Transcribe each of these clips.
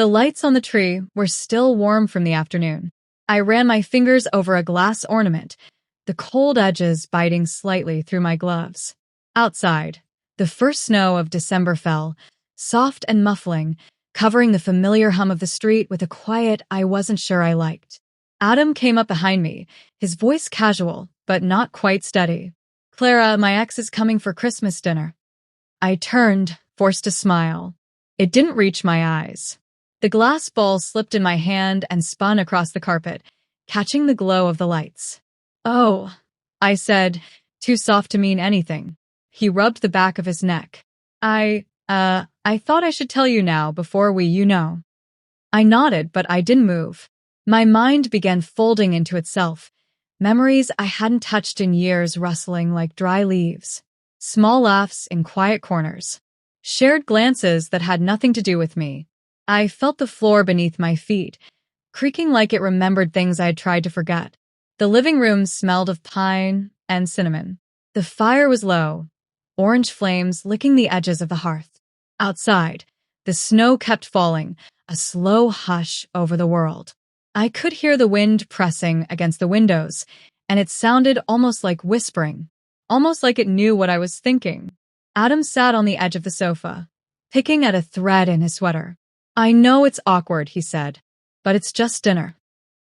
The lights on the tree were still warm from the afternoon. I ran my fingers over a glass ornament, the cold edges biting slightly through my gloves. Outside, the first snow of December fell, soft and muffling, covering the familiar hum of the street with a quiet I wasn't sure I liked. Adam came up behind me, his voice casual, but not quite steady. "Clara, my ex is coming for Christmas dinner." I turned, forced to smile. It didn't reach my eyes. The glass ball slipped in my hand and spun across the carpet, catching the glow of the lights. "Oh," I said, too soft to mean anything. He rubbed the back of his neck. I thought I should tell you now before we. I nodded, but I didn't move. My mind began folding into itself, memories I hadn't touched in years rustling like dry leaves. Small laughs in quiet corners. Shared glances that had nothing to do with me. I felt the floor beneath my feet, creaking like it remembered things I had tried to forget. The living room smelled of pine and cinnamon. The fire was low, orange flames licking the edges of the hearth. Outside, the snow kept falling, a slow hush over the world. I could hear the wind pressing against the windows, and it sounded almost like whispering, almost like it knew what I was thinking. Adam sat on the edge of the sofa, picking at a thread in his sweater. "I know it's awkward," he said, "but it's just dinner."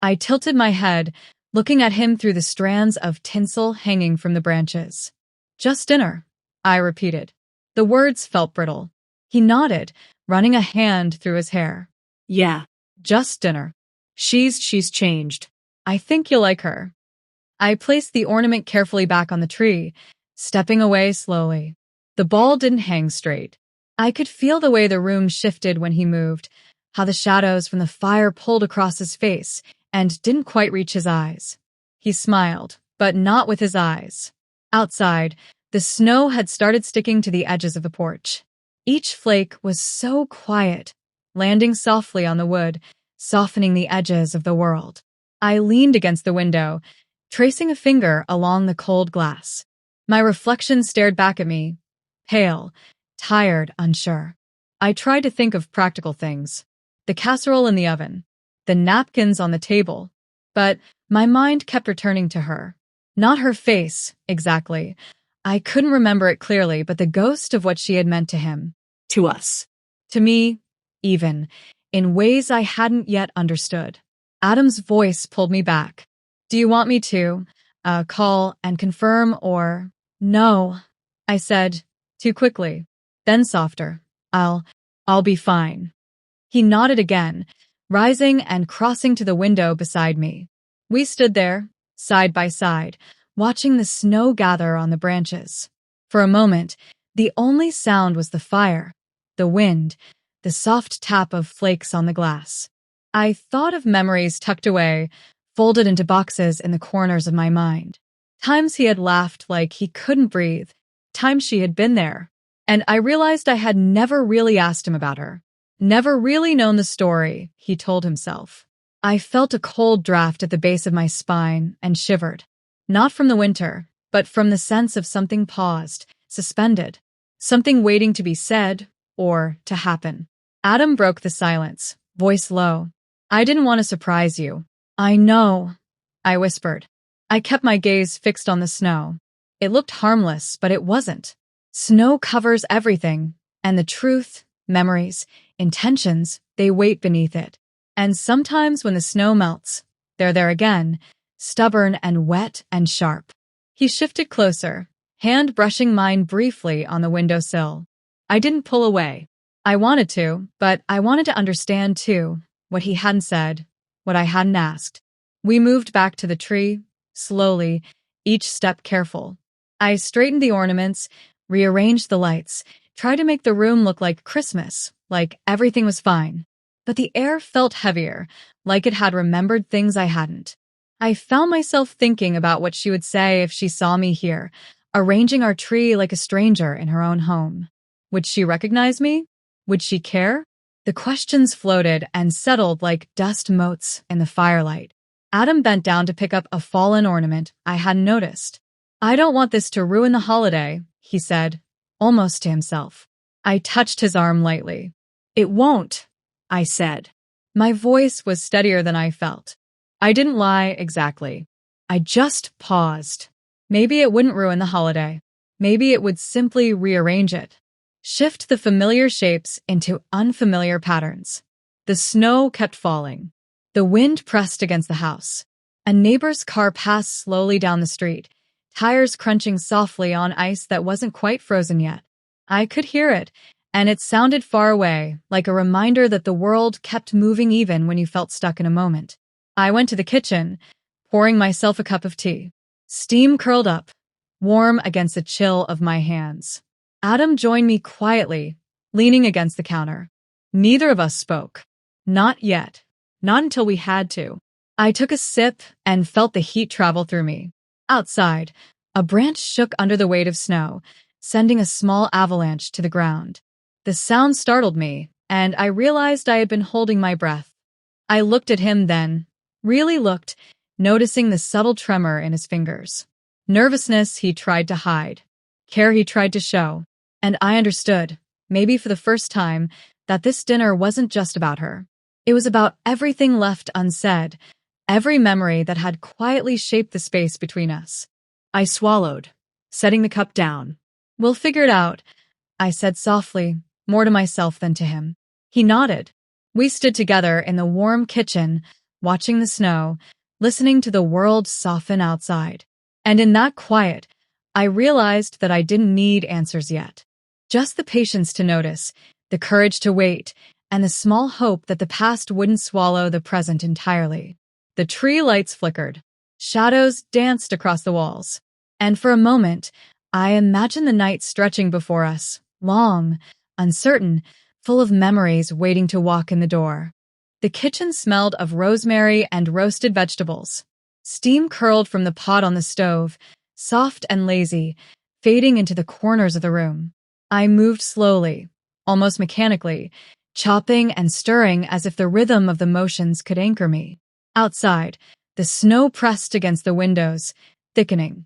I tilted my head, looking at him through the strands of tinsel hanging from the branches. "Just dinner," I repeated. The words felt brittle. He nodded, running a hand through his hair. "Yeah, just dinner. She's changed. I think you'll like her." I placed the ornament carefully back on the tree, stepping away slowly. The ball didn't hang straight. I could feel the way the room shifted when he moved, how the shadows from the fire pulled across his face and didn't quite reach his eyes. He smiled, but not with his eyes. Outside, the snow had started sticking to the edges of the porch. Each flake was so quiet, landing softly on the wood, softening the edges of the world. I leaned against the window, tracing a finger along the cold glass. My reflection stared back at me, pale, tired, unsure. I tried to think of practical things. The casserole in the oven, the napkins on the table, but my mind kept returning to her. Not her face, exactly. I couldn't remember it clearly, but the ghost of what she had meant to him. To us. To me, even, in ways I hadn't yet understood. Adam's voice pulled me back. "Do you want me to call and confirm or—" "No," I said, too quickly. Then softer. I'll be fine." He nodded again, rising and crossing to the window beside me. We stood there, side by side, watching the snow gather on the branches. For a moment, the only sound was the fire, the wind, the soft tap of flakes on the glass. I thought of memories tucked away, folded into boxes in the corners of my mind. Times he had laughed like he couldn't breathe, times she had been there. And I realized I had never really asked him about her. Never really known the story, he told himself. I felt a cold draft at the base of my spine and shivered. Not from the winter, but from the sense of something paused, suspended. Something waiting to be said or to happen. Adam broke the silence, voice low. "I didn't want to surprise you." "I know," I whispered. I kept my gaze fixed on the snow. It looked harmless, but it wasn't. Snow covers everything, and the truth, memories, intentions, they wait beneath it. And sometimes when the snow melts, they're there again, stubborn and wet and sharp. He shifted closer, hand brushing mine briefly on the windowsill. I didn't pull away. I wanted to, but I wanted to understand too, what he hadn't said, what I hadn't asked. We moved back to the tree, slowly, each step careful. I straightened the ornaments, rearranged the lights, tried to make the room look like Christmas, like everything was fine. But the air felt heavier, like it had remembered things I hadn't. I found myself thinking about what she would say if she saw me here, arranging our tree like a stranger in her own home. Would she recognize me? Would she care? The questions floated and settled like dust motes in the firelight. Adam bent down to pick up a fallen ornament I hadn't noticed. "I don't want this to ruin the holiday," he said, almost to himself. I touched his arm lightly. "It won't," I said. My voice was steadier than I felt. I didn't lie exactly. I just paused. Maybe it wouldn't ruin the holiday. Maybe it would simply rearrange it. Shift the familiar shapes into unfamiliar patterns. The snow kept falling. The wind pressed against the house. A neighbor's car passed slowly down the street, tires crunching softly on ice that wasn't quite frozen yet. I could hear it, and it sounded far away, like a reminder that the world kept moving even when you felt stuck in a moment. I went to the kitchen, pouring myself a cup of tea. Steam curled up, warm against the chill of my hands. Adam joined me quietly, leaning against the counter. Neither of us spoke. Not yet. Not until we had to. I took a sip and felt the heat travel through me. Outside, a branch shook under the weight of snow, sending a small avalanche to the ground. The sound startled me, and I realized I had been holding my breath. I looked at him then, really looked, noticing the subtle tremor in his fingers. Nervousness he tried to hide, care he tried to show, and I understood, maybe for the first time, that this dinner wasn't just about her. It was about everything left unsaid, every memory that had quietly shaped the space between us. I swallowed, setting the cup down. "We'll figure it out," I said softly, more to myself than to him. He nodded. We stood together in the warm kitchen, watching the snow, listening to the world soften outside. And in that quiet, I realized that I didn't need answers yet. Just the patience to notice, the courage to wait, and the small hope that the past wouldn't swallow the present entirely. The tree lights flickered. Shadows danced across the walls. And for a moment, I imagined the night stretching before us, long, uncertain, full of memories waiting to walk in the door. The kitchen smelled of rosemary and roasted vegetables. Steam curled from the pot on the stove, soft and lazy, fading into the corners of the room. I moved slowly, almost mechanically, chopping and stirring as if the rhythm of the motions could anchor me. Outside, the snow pressed against the windows, thickening,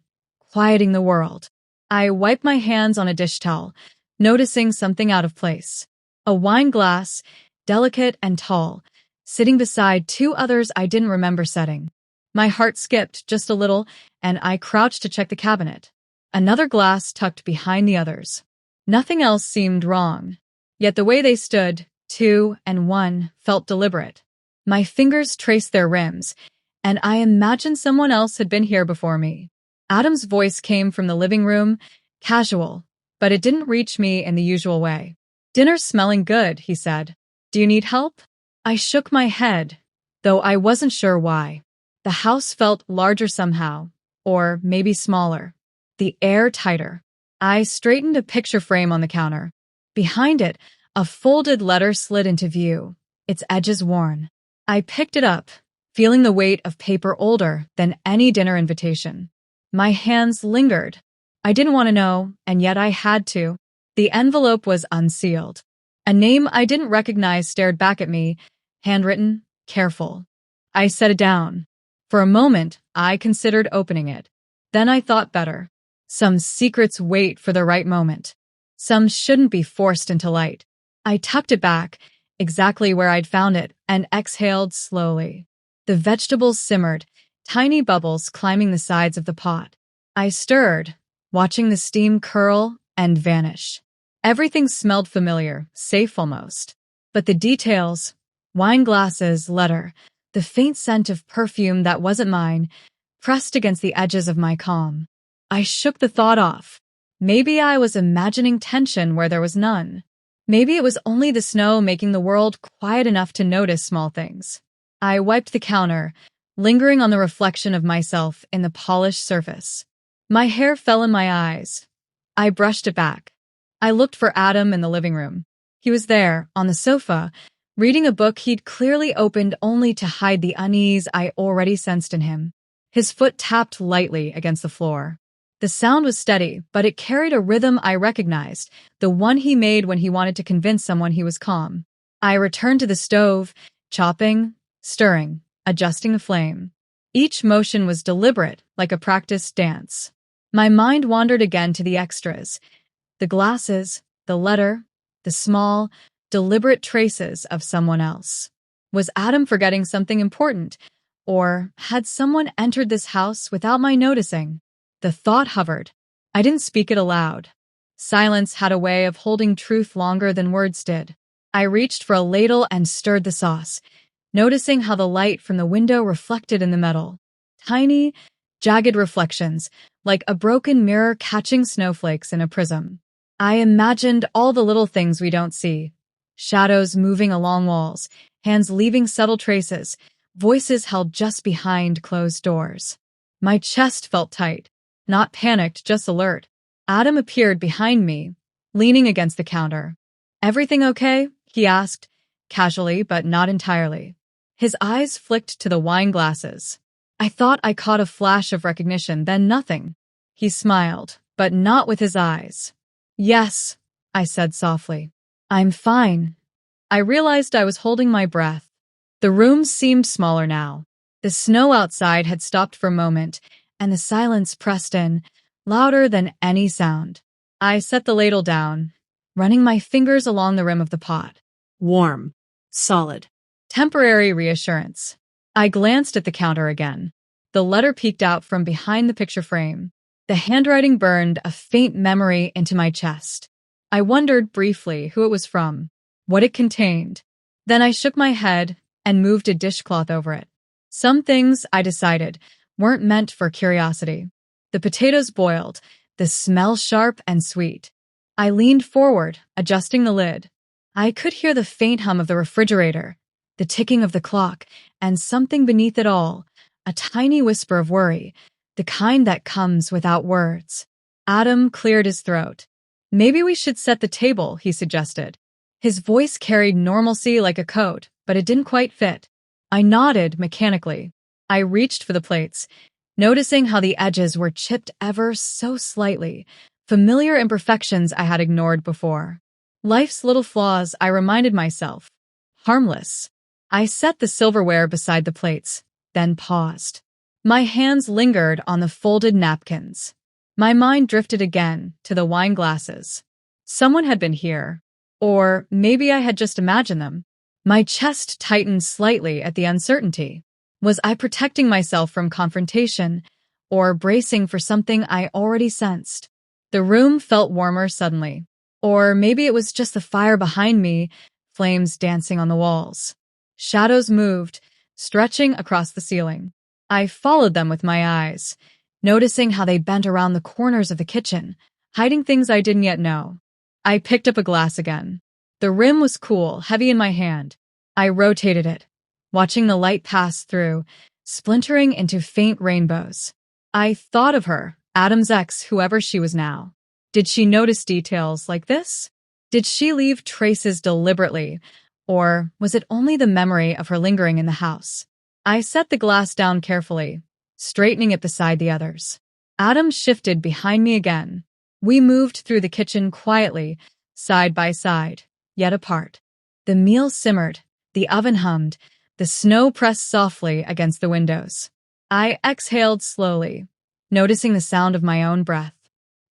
quieting the world. I wiped my hands on a dish towel, noticing something out of place. A wine glass, delicate and tall, sitting beside two others I didn't remember setting. My heart skipped just a little, and I crouched to check the cabinet. Another glass tucked behind the others. Nothing else seemed wrong. Yet the way they stood, two and one, felt deliberate. My fingers traced their rims, and I imagined someone else had been here before me. Adam's voice came from the living room, casual, but it didn't reach me in the usual way. "Dinner's smelling good," he said. "Do you need help?" I shook my head, though I wasn't sure why. The house felt larger somehow, or maybe smaller. The air tighter. I straightened a picture frame on the counter. Behind it, a folded letter slid into view, its edges worn. I picked it up, feeling the weight of paper older than any dinner invitation. My hands lingered. I didn't want to know, and yet I had to. The envelope was unsealed. A name I didn't recognize stared back at me, handwritten, careful. I set it down. For a moment, I considered opening it. Then I thought better. Some secrets wait for the right moment. Some shouldn't be forced into light. I tucked it back, exactly where I'd found it, and exhaled slowly. The vegetables simmered, tiny bubbles climbing the sides of the pot. I stirred, watching the steam curl and vanish. Everything smelled familiar, safe almost. But the details, wine glasses, letter, the faint scent of perfume that wasn't mine, pressed against the edges of my calm. I shook the thought off. Maybe I was imagining tension where there was none. Maybe it was only the snow making the world quiet enough to notice small things. I wiped the counter, lingering on the reflection of myself in the polished surface. My hair fell in my eyes. I brushed it back. I looked for Adam in the living room. He was there, on the sofa, reading a book he'd clearly opened only to hide the unease I already sensed in him. His foot tapped lightly against the floor. The sound was steady, but it carried a rhythm I recognized, the one he made when he wanted to convince someone he was calm. I returned to the stove, chopping, stirring, adjusting the flame. Each motion was deliberate, like a practiced dance. My mind wandered again to the extras. The glasses, the letter, the small, deliberate traces of someone else. Was Adam forgetting something important? Or had someone entered this house without my noticing? The thought hovered. I didn't speak it aloud. Silence had a way of holding truth longer than words did. I reached for a ladle and stirred the sauce, noticing how the light from the window reflected in the metal. Tiny, jagged reflections, like a broken mirror catching snowflakes in a prism. I imagined all the little things we don't see. Shadows moving along walls, hands leaving subtle traces, voices held just behind closed doors. My chest felt tight, not panicked, just alert. Adam appeared behind me, leaning against the counter. "Everything okay?" he asked, casually but not entirely. His eyes flicked to the wine glasses. I thought I caught a flash of recognition, then nothing. He smiled, but not with his eyes. "Yes," I said softly. "I'm fine." I realized I was holding my breath. The room seemed smaller now. The snow outside had stopped for a moment, and the silence pressed in, louder than any sound. I set the ladle down, running my fingers along the rim of the pot. Warm. Solid. Temporary reassurance. I glanced at the counter again. The letter peeked out from behind the picture frame. The handwriting burned a faint memory into my chest. I wondered briefly who it was from, what it contained. Then I shook my head and moved a dishcloth over it. Some things, I decided, weren't meant for curiosity. The potatoes boiled, the smell sharp and sweet. I leaned forward, adjusting the lid. I could hear the faint hum of the refrigerator, the ticking of the clock, and something beneath it all, a tiny whisper of worry, the kind that comes without words. Adam cleared his throat. "Maybe we should set the table," he suggested. His voice carried normalcy like a coat, but it didn't quite fit. I nodded mechanically. I reached for the plates, noticing how the edges were chipped ever so slightly, familiar imperfections I had ignored before. Life's little flaws, I reminded myself. Harmless. I set the silverware beside the plates, then paused. My hands lingered on the folded napkins. My mind drifted again to the wine glasses. Someone had been here. Or maybe I had just imagined them. My chest tightened slightly at the uncertainty. Was I protecting myself from confrontation, or bracing for something I already sensed? The room felt warmer suddenly. Or maybe it was just the fire behind me, flames dancing on the walls. Shadows moved, stretching across the ceiling. I followed them with my eyes, noticing how they bent around the corners of the kitchen, hiding things I didn't yet know. I picked up a glass again. The rim was cool, heavy in my hand. I rotated it, watching the light pass through, splintering into faint rainbows. I thought of her, Adam's ex, whoever she was now. Did she notice details like this? Did she leave traces deliberately, or was it only the memory of her lingering in the house? I set the glass down carefully, straightening it beside the others. Adam shifted behind me again. We moved through the kitchen quietly, side by side, yet apart. The meal simmered, the oven hummed, the snow pressed softly against the windows. I exhaled slowly, noticing the sound of my own breath.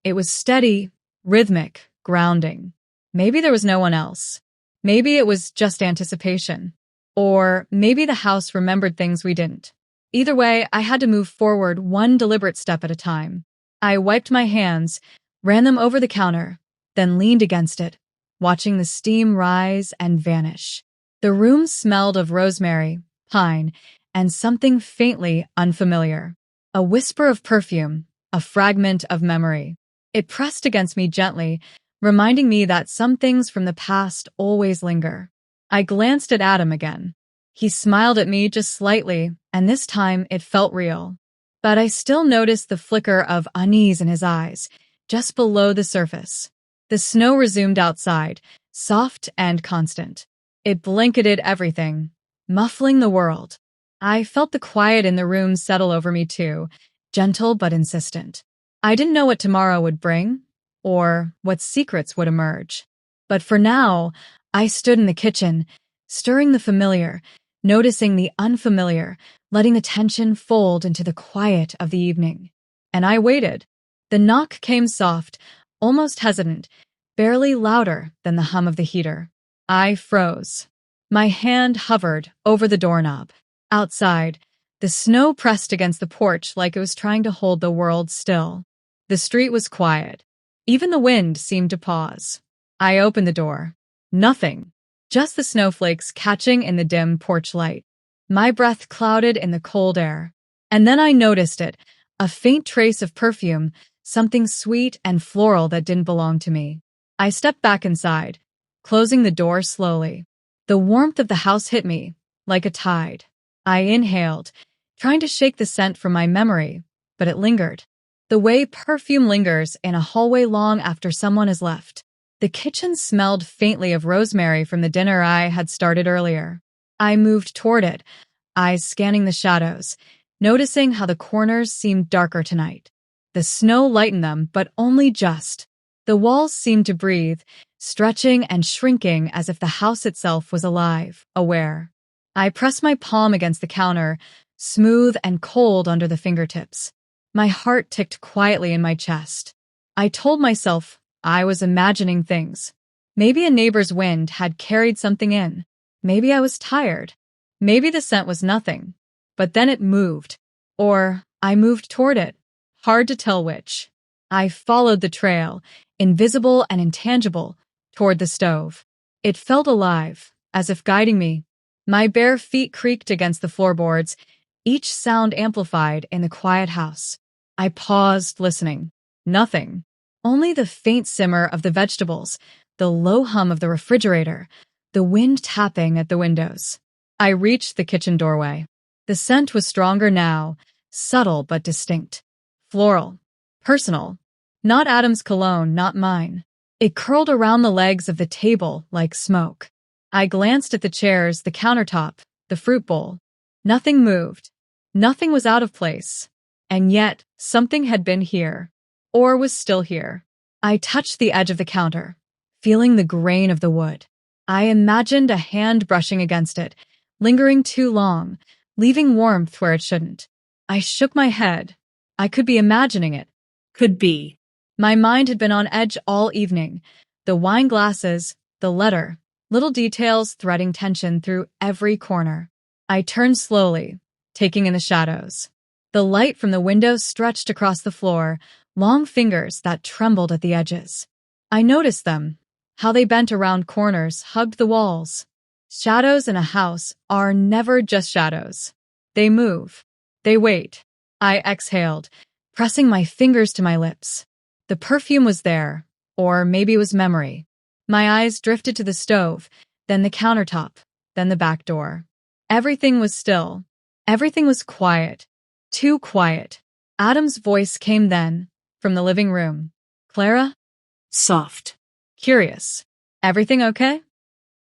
It was steady, rhythmic, grounding. Maybe there was no one else. Maybe it was just anticipation. Or maybe the house remembered things we didn't. Either way, I had to move forward one deliberate step at a time. I wiped my hands, ran them over the counter, then leaned against it, watching the steam rise and vanish. The room smelled of rosemary, pine, and something faintly unfamiliar. A whisper of perfume, a fragment of memory. It pressed against me gently, reminding me that some things from the past always linger. I glanced at Adam again. He smiled at me just slightly, and this time it felt real. But I still noticed the flicker of unease in his eyes, just below the surface. The snow resumed outside, soft and constant. It blanketed everything, muffling the world. I felt the quiet in the room settle over me too, gentle but insistent. I didn't know what tomorrow would bring, or what secrets would emerge. But for now, I stood in the kitchen, stirring the familiar, noticing the unfamiliar, letting the tension fold into the quiet of the evening. And I waited. The knock came soft, almost hesitant, barely louder than the hum of the heater. I froze. My hand hovered over the doorknob. Outside, the snow pressed against the porch like it was trying to hold the world still. The street was quiet. Even the wind seemed to pause. I opened the door. Nothing. Just the snowflakes catching in the dim porch light. My breath clouded in the cold air. And then I noticed it, a faint trace of perfume, something sweet and floral that didn't belong to me. I stepped back inside, closing the door slowly. The warmth of the house hit me, like a tide. I inhaled, trying to shake the scent from my memory, but it lingered. The way perfume lingers in a hallway long after someone has left. The kitchen smelled faintly of rosemary from the dinner I had started earlier. I moved toward it, eyes scanning the shadows, noticing how the corners seemed darker tonight. The snow lightened them, but only just. The walls seemed to breathe, stretching and shrinking as if the house itself was alive, aware. I pressed my palm against the counter, smooth and cold under the fingertips. My heart ticked quietly in my chest. I told myself I was imagining things. Maybe a neighbor's wind had carried something in. Maybe I was tired. Maybe the scent was nothing. But then it moved. Or I moved toward it. Hard to tell which. I followed the trail, invisible and intangible, toward the stove. It felt alive, as if guiding me. My bare feet creaked against the floorboards, each sound amplified in the quiet house. I paused, listening. Nothing. Only the faint simmer of the vegetables, the low hum of the refrigerator, the wind tapping at the windows. I reached the kitchen doorway. The scent was stronger now, subtle but distinct. Floral. Personal. Not Adam's cologne, not mine. It curled around the legs of the table like smoke. I glanced at the chairs, the countertop, the fruit bowl. Nothing moved. Nothing was out of place. And yet, something had been here. Or was still here. I touched the edge of the counter, feeling the grain of the wood. I imagined a hand brushing against it, lingering too long, leaving warmth where it shouldn't. I shook my head. I could be imagining it. Could be. My mind had been on edge all evening. The wine glasses, the letter, little details threading tension through every corner. I turned slowly, taking in the shadows. The light from the window stretched across the floor, long fingers that trembled at the edges. I noticed them, how they bent around corners, hugged the walls. Shadows in a house are never just shadows. They move. They wait. I exhaled, pressing my fingers to my lips. The perfume was there, or maybe it was memory. My eyes drifted to the stove, then the countertop, then the back door. Everything was still. Everything was quiet. Too quiet. Adam's voice came then, from the living room. Clara? Soft. Curious. Everything okay?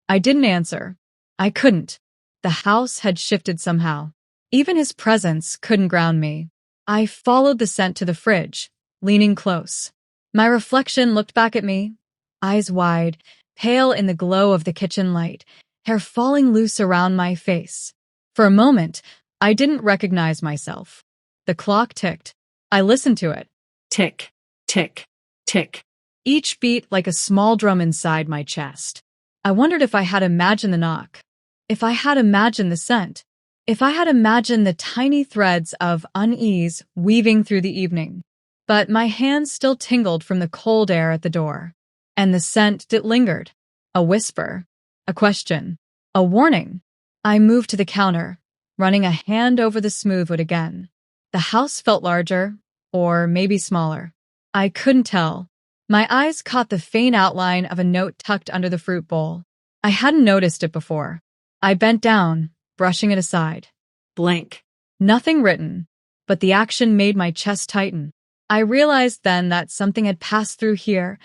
I didn't answer. I couldn't. The house had shifted somehow. Even his presence couldn't ground me. I followed the scent to the fridge, leaning close. My reflection looked back at me, eyes wide, pale in the glow of the kitchen light, hair falling loose around my face. For a moment, I didn't recognize myself. The clock ticked. I listened to it. Tick, tick, tick. Each beat like a small drum inside my chest. I wondered if I had imagined the knock. If I had imagined the scent. If I had imagined the tiny threads of unease weaving through the evening. But my hands still tingled from the cold air at the door. And the scent that lingered. A whisper. A question. A warning. I moved to the counter, running a hand over the smooth wood again. The house felt larger, or maybe smaller. I couldn't tell. My eyes caught the faint outline of a note tucked under the fruit bowl. I hadn't noticed it before. I bent down, brushing it aside. Blank. Nothing written, but the action made my chest tighten. I realized then that something had passed through here,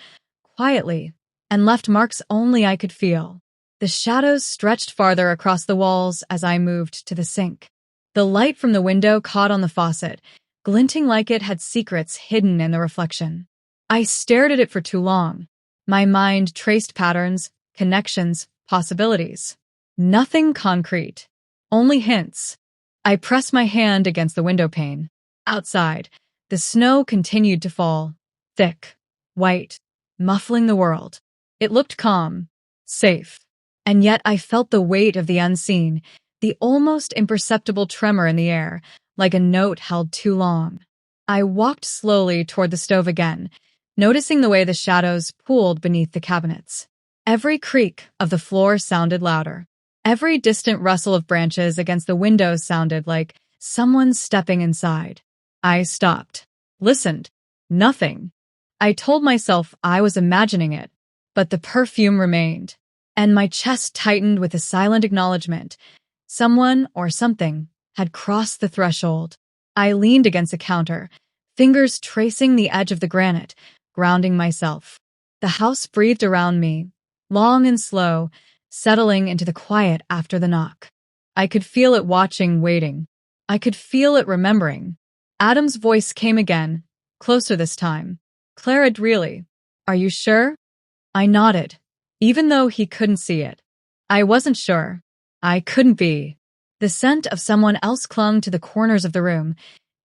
quietly, and left marks only I could feel. The shadows stretched farther across the walls as I moved to the sink. The light from the window caught on the faucet, glinting like it had secrets hidden in the reflection. I stared at it for too long. My mind traced patterns, connections, possibilities. Nothing concrete. Only hints. I pressed my hand against the window pane. Outside, the snow continued to fall, thick, white, muffling the world. It looked calm, safe. And yet I felt the weight of the unseen, the almost imperceptible tremor in the air, like a note held too long. I walked slowly toward the stove again, noticing the way the shadows pooled beneath the cabinets. Every creak of the floor sounded louder. Every distant rustle of branches against the windows sounded like someone stepping inside. I stopped, listened. Nothing. I told myself I was imagining it, but the perfume remained, and my chest tightened with a silent acknowledgement. Someone or something had crossed the threshold. I leaned against a counter, fingers tracing the edge of the granite, grounding myself. The house breathed around me, long and slow, settling into the quiet after the knock. I could feel it watching, waiting. I could feel it remembering. Adam's voice came again, closer this time. Clara, really? Are you sure? I nodded, even though he couldn't see it. I wasn't sure. I couldn't be. The scent of someone else clung to the corners of the room,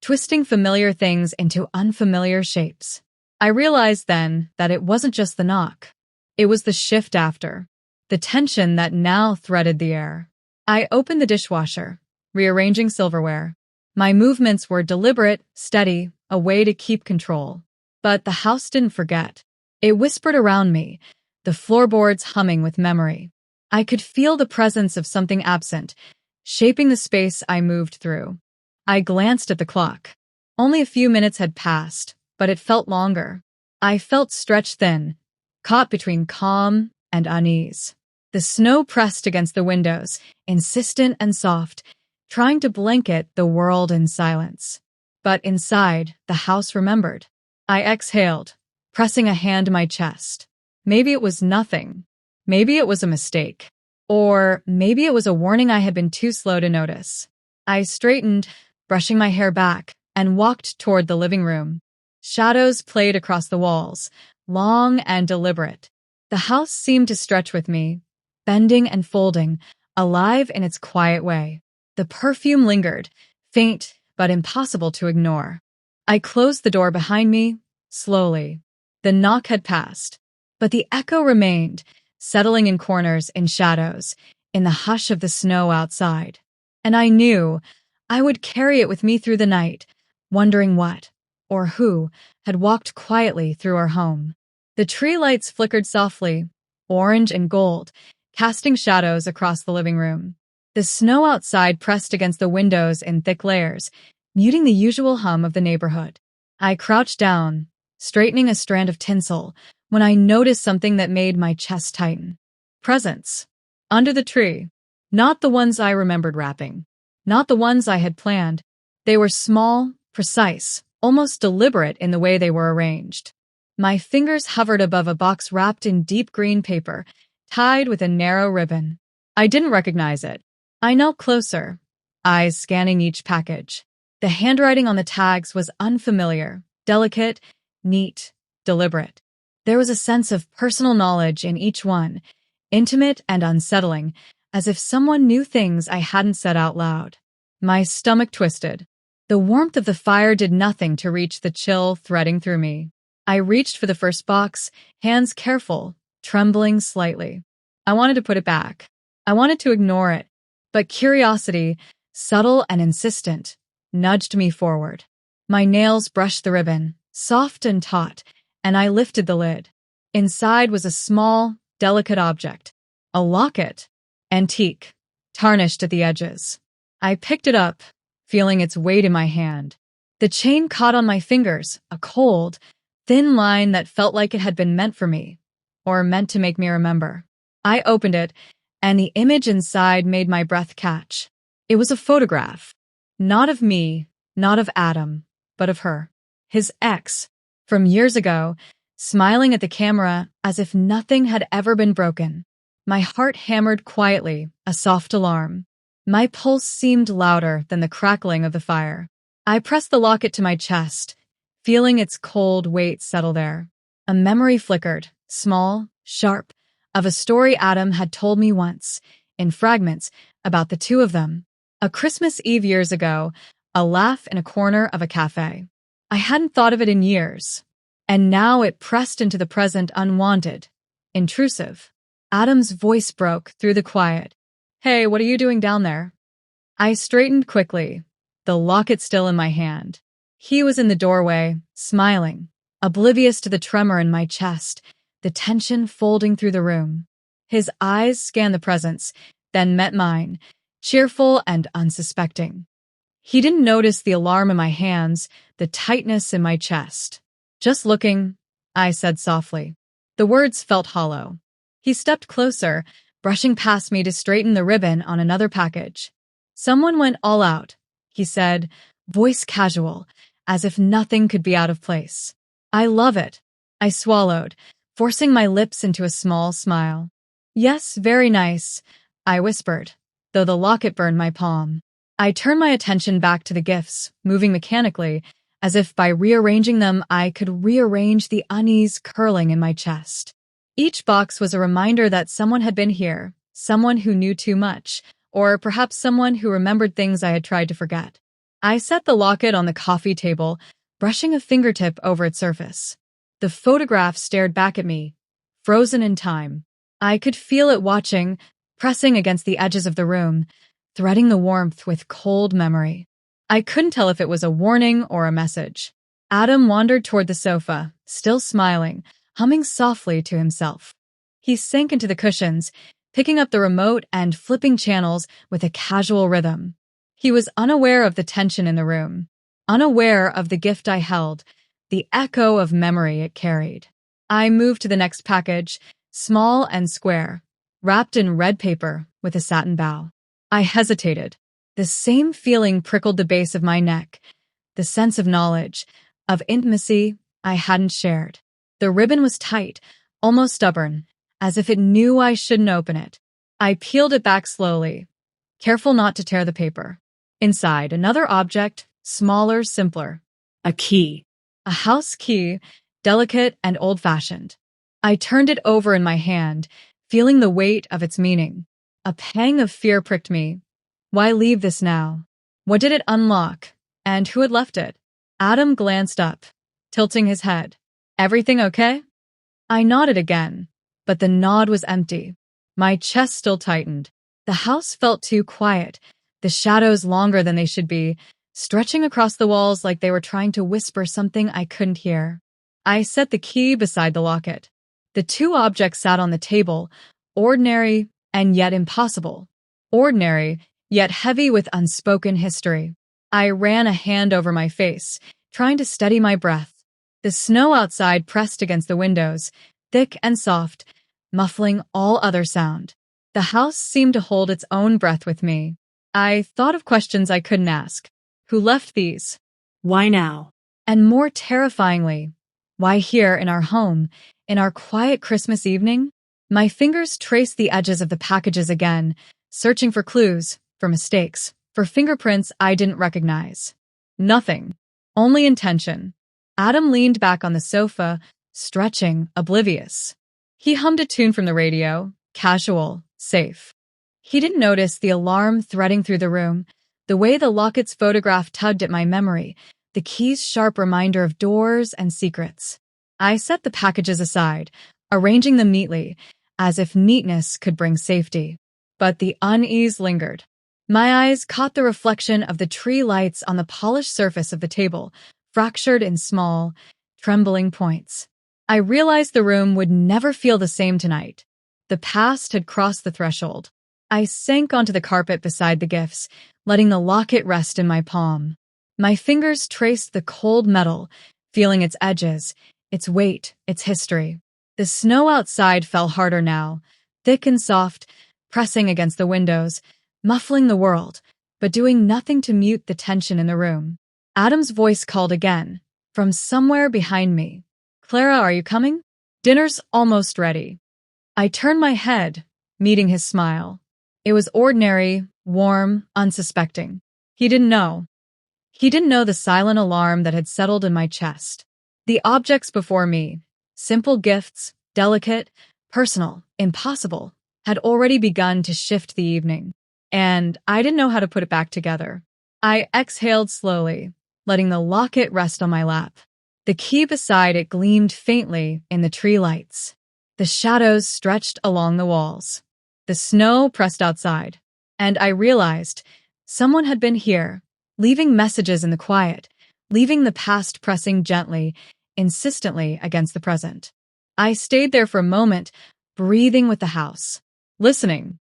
twisting familiar things into unfamiliar shapes. I realized then that it wasn't just the knock. It was the shift after, the tension that now threaded the air. I opened the dishwasher, rearranging silverware. My movements were deliberate, steady, a way to keep control. But the house didn't forget. It whispered around me, the floorboards humming with memory. I could feel the presence of something absent, shaping the space I moved through. I glanced at the clock. Only a few minutes had passed, but it felt longer. I felt stretched thin, caught between calm and unease. The snow pressed against the windows, insistent and soft, trying to blanket the world in silence. But inside, the house remembered. I exhaled, pressing a hand to my chest. Maybe it was nothing. Maybe it was a mistake. Or maybe it was a warning I had been too slow to notice. I straightened, brushing my hair back, and walked toward the living room. Shadows played across the walls, long and deliberate. The house seemed to stretch with me, bending and folding, alive in its quiet way. The perfume lingered, faint but impossible to ignore. I closed the door behind me, slowly. The knock had passed, but the echo remained, settling in corners, in shadows, in the hush of the snow outside. And I knew I would carry it with me through the night, wondering what, or who, had walked quietly through our home. The tree lights flickered softly, orange and gold, casting shadows across the living room. The snow outside pressed against the windows in thick layers, muting the usual hum of the neighborhood. I crouched down, straightening a strand of tinsel, when I noticed something that made my chest tighten. Presents. Under the tree. Not the ones I remembered wrapping. Not the ones I had planned. They were small, precise, almost deliberate in the way they were arranged. My fingers hovered above a box wrapped in deep green paper, tied with a narrow ribbon. I didn't recognize it. I knelt closer, eyes scanning each package. The handwriting on the tags was unfamiliar, delicate, neat, deliberate. There was a sense of personal knowledge in each one, intimate and unsettling, as if someone knew things I hadn't said out loud. My stomach twisted. The warmth of the fire did nothing to reach the chill threading through me. I reached for the first box, hands careful, trembling slightly. I wanted to put it back. I wanted to ignore it, but curiosity, subtle and insistent, nudged me forward. My nails brushed the ribbon, soft and taut, and I lifted the lid. Inside was a small, delicate object, a locket, antique, tarnished at the edges. I picked it up, feeling its weight in my hand. The chain caught on my fingers, a cold, thin line that felt like it had been meant for me, or meant to make me remember. I opened it, and the image inside made my breath catch. It was a photograph. Not of me, not of Adam, but of her. His ex, from years ago, smiling at the camera as if nothing had ever been broken. My heart hammered quietly, a soft alarm. My pulse seemed louder than the crackling of the fire. I pressed the locket to my chest, feeling its cold weight settle there. A memory flickered, small, sharp, of a story Adam had told me once, in fragments, about the two of them. A Christmas Eve years ago, a laugh in a corner of a cafe. I hadn't thought of it in years, and now it pressed into the present unwanted, intrusive. Adam's voice broke through the quiet. Hey, what are you doing down there? I straightened quickly, the locket still in my hand. He was in the doorway, smiling, oblivious to the tremor in my chest, the tension folding through the room. His eyes scanned the presents, then met mine, cheerful and unsuspecting. He didn't notice the alarm in my hands, the tightness in my chest. Just looking, I said softly. The words felt hollow. He stepped closer, brushing past me to straighten the ribbon on another package. Someone went all out, he said, voice casual, as if nothing could be out of place. I love it. I swallowed, forcing my lips into a small smile. Yes, very nice, I whispered, though the locket burned my palm. I turned my attention back to the gifts, moving mechanically, as if by rearranging them I could rearrange the unease curling in my chest. Each box was a reminder that someone had been here, someone who knew too much, or perhaps someone who remembered things I had tried to forget. I set the locket on the coffee table, brushing a fingertip over its surface. The photograph stared back at me, frozen in time. I could feel it watching, pressing against the edges of the room, threading the warmth with cold memory. I couldn't tell if it was a warning or a message. Adam wandered toward the sofa, still smiling, humming softly to himself. He sank into the cushions, picking up the remote and flipping channels with a casual rhythm. He was unaware of the tension in the room, unaware of the gift I held, the echo of memory it carried. I moved to the next package, small and square, wrapped in red paper with a satin bow. I hesitated. The same feeling prickled the base of my neck, the sense of knowledge, of intimacy I hadn't shared. The ribbon was tight, almost stubborn, as if it knew I shouldn't open it. I peeled it back slowly, careful not to tear the paper. Inside, another object, smaller, simpler. A key. A house key, delicate and old-fashioned. I turned it over in my hand, feeling the weight of its meaning. A pang of fear pricked me. Why leave this now? What did it unlock? And who had left it? Adam glanced up, tilting his head. Everything okay? I nodded again, but the nod was empty. My chest still tightened. The house felt too quiet, the shadows longer than they should be, stretching across the walls like they were trying to whisper something I couldn't hear. I set the key beside the locket. The two objects sat on the table, ordinary and yet impossible. Ordinary, yet heavy with unspoken history. I ran a hand over my face, trying to steady my breath. The snow outside pressed against the windows, thick and soft, muffling all other sound. The house seemed to hold its own breath with me. I thought of questions I couldn't ask. Who left these? Why now? And more terrifyingly, why here in our home, in our quiet Christmas evening? My fingers traced the edges of the packages again, searching for clues, for mistakes, for fingerprints I didn't recognize. Nothing. Only intention. Adam leaned back on the sofa, stretching, oblivious. He hummed a tune from the radio, casual, safe. He didn't notice the alarm threading through the room, the way the locket's photograph tugged at my memory, the key's sharp reminder of doors and secrets. I set the packages aside, arranging them neatly, as if neatness could bring safety. But the unease lingered. My eyes caught the reflection of the tree lights on the polished surface of the table, fractured in small, trembling points. I realized the room would never feel the same tonight. The past had crossed the threshold. I sank onto the carpet beside the gifts, letting the locket rest in my palm. My fingers traced the cold metal, feeling its edges, its weight, its history. The snow outside fell harder now, thick and soft, pressing against the windows, muffling the world, but doing nothing to mute the tension in the room. Adam's voice called again, from somewhere behind me. Clara, are you coming? Dinner's almost ready. I turned my head, meeting his smile. It was ordinary, warm, unsuspecting. He didn't know. He didn't know the silent alarm that had settled in my chest. The objects before me, simple gifts, delicate, personal, impossible, had already begun to shift the evening, and I didn't know how to put it back together. I exhaled slowly, letting the locket rest on my lap. The key beside it gleamed faintly in the tree lights. The shadows stretched along the walls. The snow pressed outside. And I realized someone had been here, leaving messages in the quiet, leaving the past pressing gently, insistently against the present. I stayed there for a moment, breathing with the house, listening,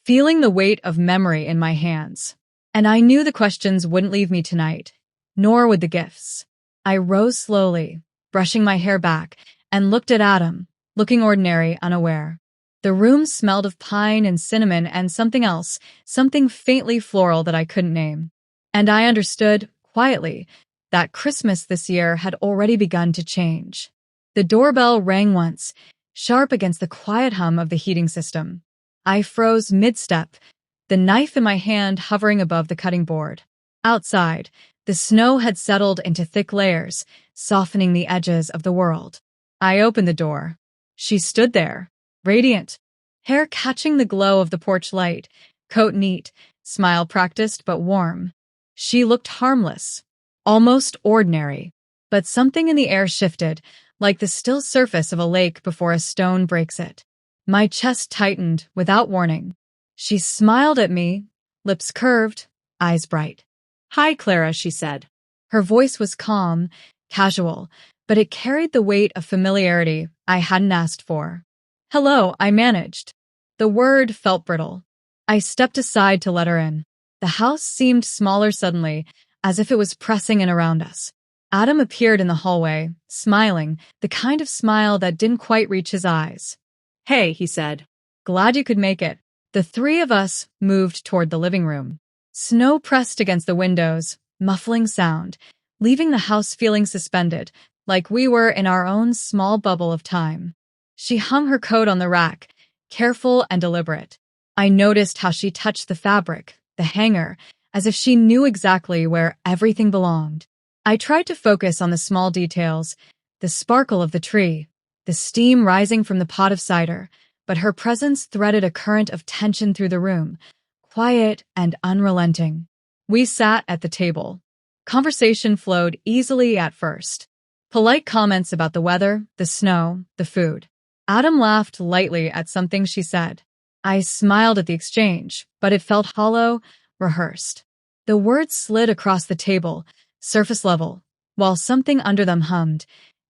feeling the weight of memory in my hands. And I knew the questions wouldn't leave me tonight, nor would the gifts. I rose slowly, brushing my hair back, and looked at Adam, looking ordinary, unaware. The room smelled of pine and cinnamon and something else, something faintly floral that I couldn't name. And I understood, quietly, that Christmas this year had already begun to change. The doorbell rang once, sharp against the quiet hum of the heating system. I froze mid-step, the knife in my hand hovering above the cutting board. Outside, the snow had settled into thick layers, softening the edges of the world. I opened the door. She stood there, radiant, hair catching the glow of the porch light, coat neat, smile practiced but warm. She looked harmless, almost ordinary, but something in the air shifted, like the still surface of a lake before a stone breaks it. My chest tightened without warning. She smiled at me, lips curved, eyes bright. "Hi, Clara," she said. Her voice was calm, casual, but it carried the weight of familiarity I hadn't asked for. "Hello," I managed. The word felt brittle. I stepped aside to let her in. The house seemed smaller suddenly, as if it was pressing in around us. Adam appeared in the hallway, smiling, the kind of smile that didn't quite reach his eyes. "Hey," he said. "Glad you could make it." The three of us moved toward the living room. Snow pressed against the windows, muffling sound, leaving the house feeling suspended, like we were in our own small bubble of time. She hung her coat on the rack, careful and deliberate. I noticed how she touched the fabric, the hanger, as if she knew exactly where everything belonged. I tried to focus on the small details, the sparkle of the tree, the steam rising from the pot of cider, but her presence threaded a current of tension through the room, quiet and unrelenting. We sat at the table. Conversation flowed easily at first. Polite comments about the weather, the snow, the food. Adam laughed lightly at something she said. I smiled at the exchange, but it felt hollow, rehearsed. The words slid across the table, surface level, while something under them hummed,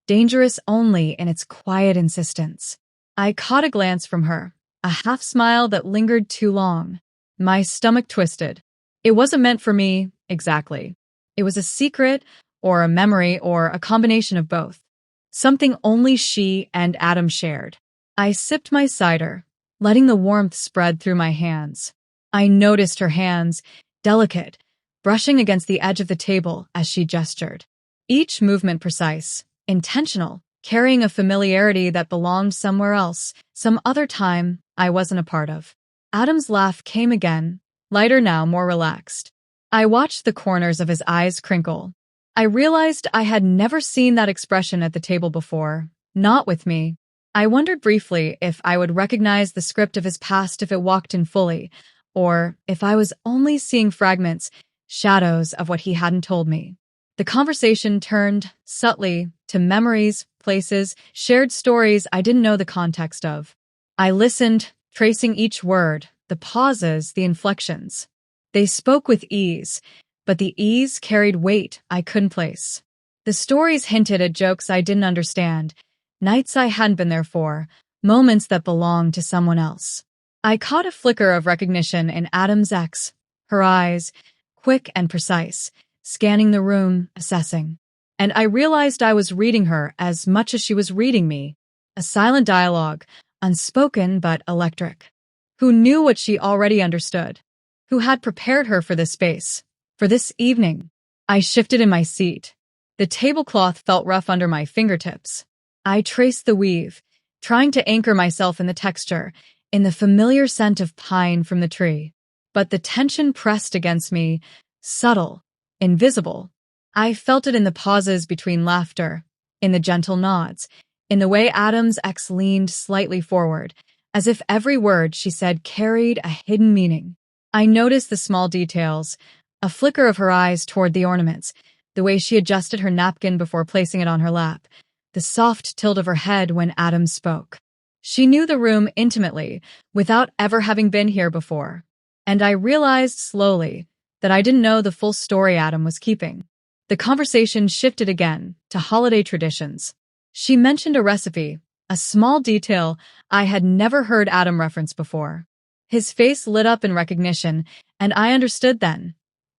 dangerous only in its quiet insistence. I caught a glance from her, a half smile that lingered too long. My stomach twisted. It wasn't meant for me, exactly. It was a secret, or a memory, or a combination of both. Something only she and Adam shared. I sipped my cider, letting the warmth spread through my hands. I noticed her hands, delicate, brushing against the edge of the table as she gestured. Each movement precise, intentional, carrying a familiarity that belonged somewhere else, some other time I wasn't a part of. Adam's laugh came again, lighter now, more relaxed. I watched the corners of his eyes crinkle. I realized I had never seen that expression at the table before, not with me. I wondered briefly if I would recognize the script of his past if it walked in fully, or if I was only seeing fragments, shadows of what he hadn't told me. The conversation turned, subtly, to memories, places, shared stories I didn't know the context of. I listened, tracing each word, the pauses, the inflections. They spoke with ease, but the ease carried weight I couldn't place. The stories hinted at jokes I didn't understand, nights I hadn't been there for, moments that belonged to someone else. I caught a flicker of recognition in Adam's ex, her eyes, quick and precise, scanning the room, assessing. And I realized I was reading her as much as she was reading me, a silent dialogue, unspoken but electric. Who knew what she already understood? Who had prepared her for this space, for this evening? I shifted in my seat. The tablecloth felt rough under my fingertips. I traced the weave, trying to anchor myself in the texture, in the familiar scent of pine from the tree. But the tension pressed against me, subtle, invisible. I felt it in the pauses between laughter, in the gentle nods, in the way Adam's ex leaned slightly forward, as if every word she said carried a hidden meaning. I noticed the small details, a flicker of her eyes toward the ornaments, the way she adjusted her napkin before placing it on her lap, the soft tilt of her head when Adam spoke. She knew the room intimately, without ever having been here before. And I realized slowly that I didn't know the full story Adam was keeping. The conversation shifted again to holiday traditions. She mentioned a recipe, a small detail I had never heard Adam reference before. His face lit up in recognition, and I understood then.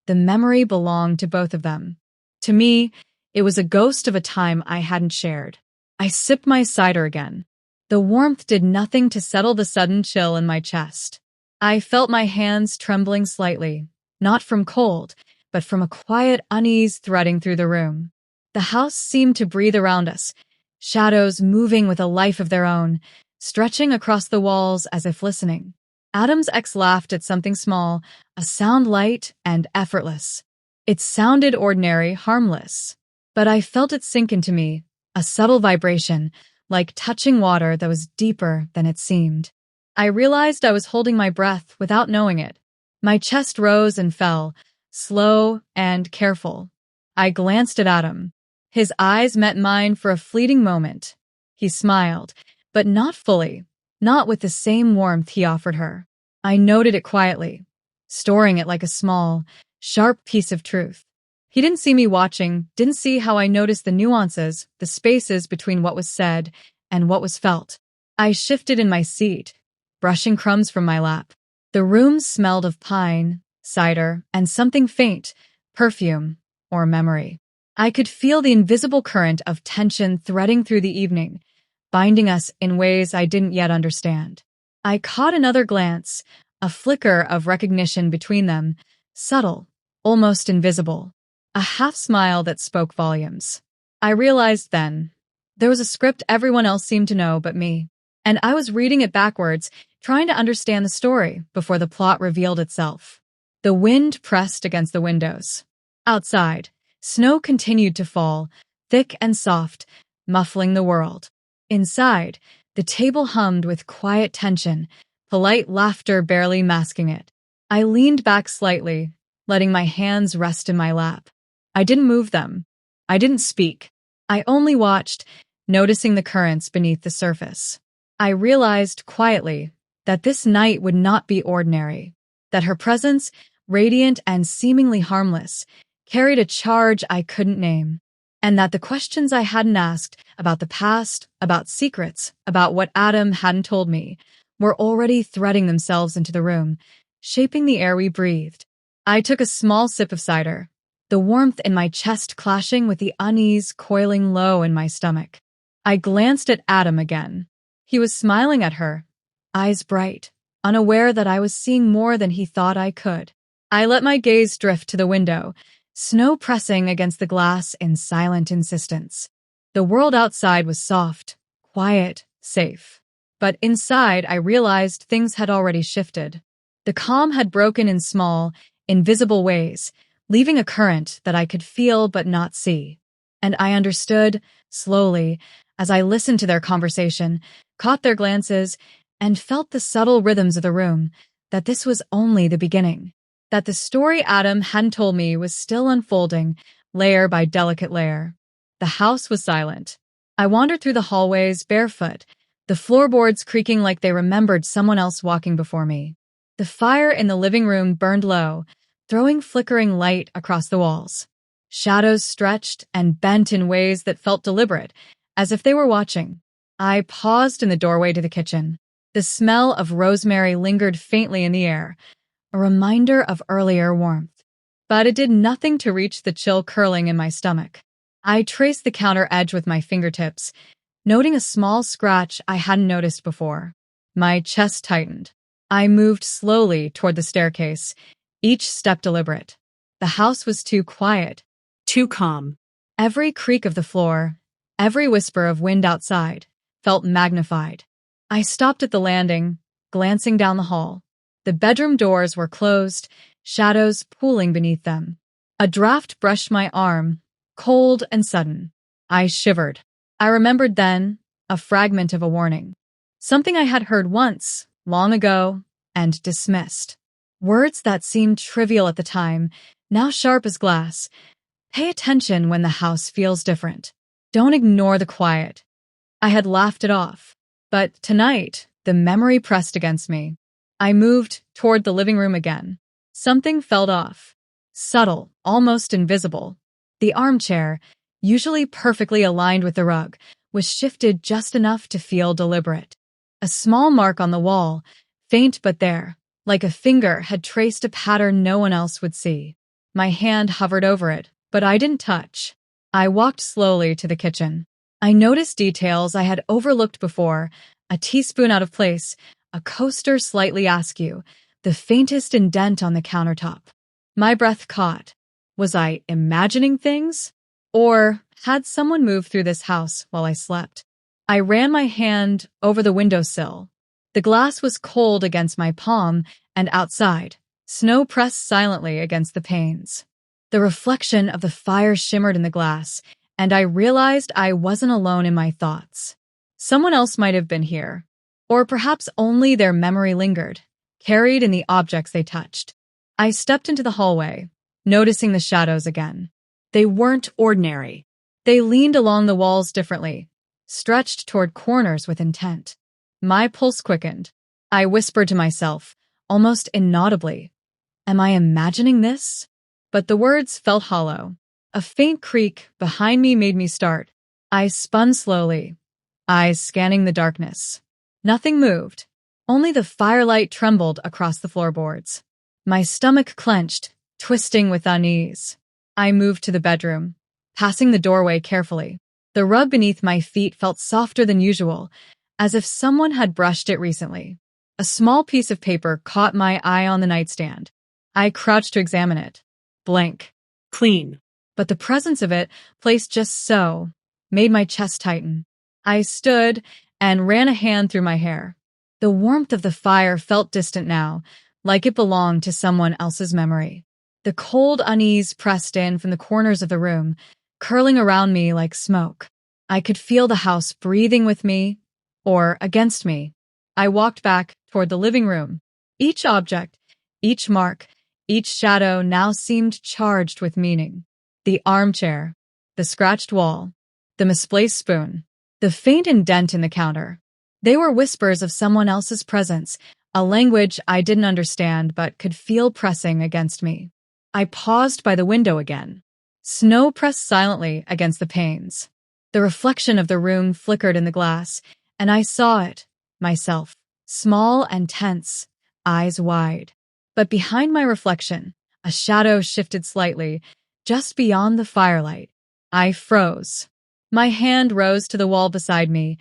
The memory belonged to both of them. To me, it was a ghost of a time I hadn't shared. I sipped my cider again. The warmth did nothing to settle the sudden chill in my chest. I felt my hands trembling slightly, not from cold, but from a quiet unease threading through the room. The house seemed to breathe around us, shadows moving with a life of their own, stretching across the walls as if listening. Adam's ex laughed at something small, a sound light and effortless. It sounded ordinary, harmless. But I felt it sink into me, a subtle vibration, like touching water that was deeper than it seemed. I realized I was holding my breath without knowing it. My chest rose and fell, slow and careful. I glanced at Adam. His eyes met mine for a fleeting moment. He smiled, but not fully, not with the same warmth he offered her. I noted it quietly, storing it like a small, sharp piece of truth. He didn't see me watching, didn't see how I noticed the nuances, the spaces between what was said and what was felt. I shifted in my seat, brushing crumbs from my lap. The room smelled of pine, cider, and something faint, perfume or memory. I could feel the invisible current of tension threading through the evening, binding us in ways I didn't yet understand. I caught another glance, a flicker of recognition between them, subtle, almost invisible. A half smile that spoke volumes. I realized then, there was a script everyone else seemed to know but me, and I was reading it backwards, trying to understand the story before the plot revealed itself. The wind pressed against the windows. Outside, snow continued to fall, thick and soft, muffling the world. Inside, the table hummed with quiet tension, polite laughter barely masking it. I leaned back slightly, letting my hands rest in my lap. I didn't move them. I didn't speak. I only watched, noticing the currents beneath the surface. I realized quietly that this night would not be ordinary, that her presence, radiant and seemingly harmless, carried a charge I couldn't name, and that the questions I hadn't asked about the past, about secrets, about what Adam hadn't told me, were already threading themselves into the room, shaping the air we breathed. I took a small sip of cider, the warmth in my chest clashing with the unease coiling low in my stomach. I glanced at Adam again. He was smiling at her, eyes bright, unaware that I was seeing more than he thought I could. I let my gaze drift to the window, snow pressing against the glass in silent insistence. The world outside was soft, quiet, safe. But inside, I realized things had already shifted. The calm had broken in small, invisible ways, leaving a current that I could feel but not see. And I understood, slowly, as I listened to their conversation, caught their glances, and felt the subtle rhythms of the room, that this was only the beginning. That the story Adam hadn't told me was still unfolding, layer by delicate layer. The house was silent. I wandered through the hallways barefoot, the floorboards creaking like they remembered someone else walking before me. The fire in the living room burned low, throwing flickering light across the walls. Shadows stretched and bent in ways that felt deliberate, as if they were watching. I paused in the doorway to the kitchen. The smell of rosemary lingered faintly in the air, a reminder of earlier warmth. But it did nothing to reach the chill curling in my stomach. I traced the counter edge with my fingertips, noting a small scratch I hadn't noticed before. My chest tightened. I moved slowly toward the staircase, each step deliberate. The house was too quiet, Too calm. every creak of the floor, every whisper of wind outside, felt magnified. I stopped at the landing, glancing down the hall. The bedroom doors were closed, shadows pooling beneath them. A draft brushed my arm, cold and sudden. I shivered. I remembered then a fragment of a warning. Something I had heard once, long ago, and dismissed. Words that seemed trivial at the time, now sharp as glass. Pay attention when the house feels different. Don't ignore the quiet. I had laughed it off. But tonight, the memory pressed against me. I moved toward the living room again. Something felt off. Subtle, almost invisible. The armchair, usually perfectly aligned with the rug, was shifted just enough to feel deliberate. A small mark on the wall, faint but there, like a finger had traced a pattern no one else would see. My hand hovered over it, but I didn't touch. I walked slowly to the kitchen. I noticed details I had overlooked before: a teaspoon out of place, a coaster slightly askew, the faintest indent on the countertop. My breath caught. Was I imagining things? Or had someone moved through this house while I slept? I ran my hand over the windowsill. The glass was cold against my palm, and outside, snow pressed silently against the panes. The reflection of the fire shimmered in the glass, and I realized I wasn't alone in my thoughts. Someone else might have been here, or perhaps only their memory lingered, carried in the objects they touched. I stepped into the hallway, noticing the shadows again. They weren't ordinary. They leaned along the walls differently, stretched toward corners with intent. My pulse quickened. I whispered to myself, almost inaudibly, "Am I imagining this?" But the words felt hollow. A faint creak behind me made me start. I spun slowly, eyes scanning the darkness. Nothing moved. Only the firelight trembled across the floorboards. My stomach clenched, twisting with unease. I moved to the bedroom, passing the doorway carefully. The rug beneath my feet felt softer than usual, as if someone had brushed it recently. A small piece of paper caught my eye on the nightstand. I crouched to examine it. Blank. Clean. But the presence of it, placed just so, made my chest tighten. I stood and ran a hand through my hair. The warmth of the fire felt distant now, like it belonged to someone else's memory. The cold unease pressed in from the corners of the room, curling around me like smoke. I could feel the house breathing with me, or against me. I walked back toward the living room. Each object, each mark, each shadow now seemed charged with meaning. The armchair, the scratched wall, the misplaced spoon, the faint indent in the counter. They were whispers of someone else's presence, a language I didn't understand but could feel pressing against me. I paused by the window again. Snow pressed silently against the panes. The reflection of the room flickered in the glass, and I saw it, myself, small and tense, eyes wide. But behind my reflection, a shadow shifted slightly, just beyond the firelight. I froze. My hand rose to the wall beside me,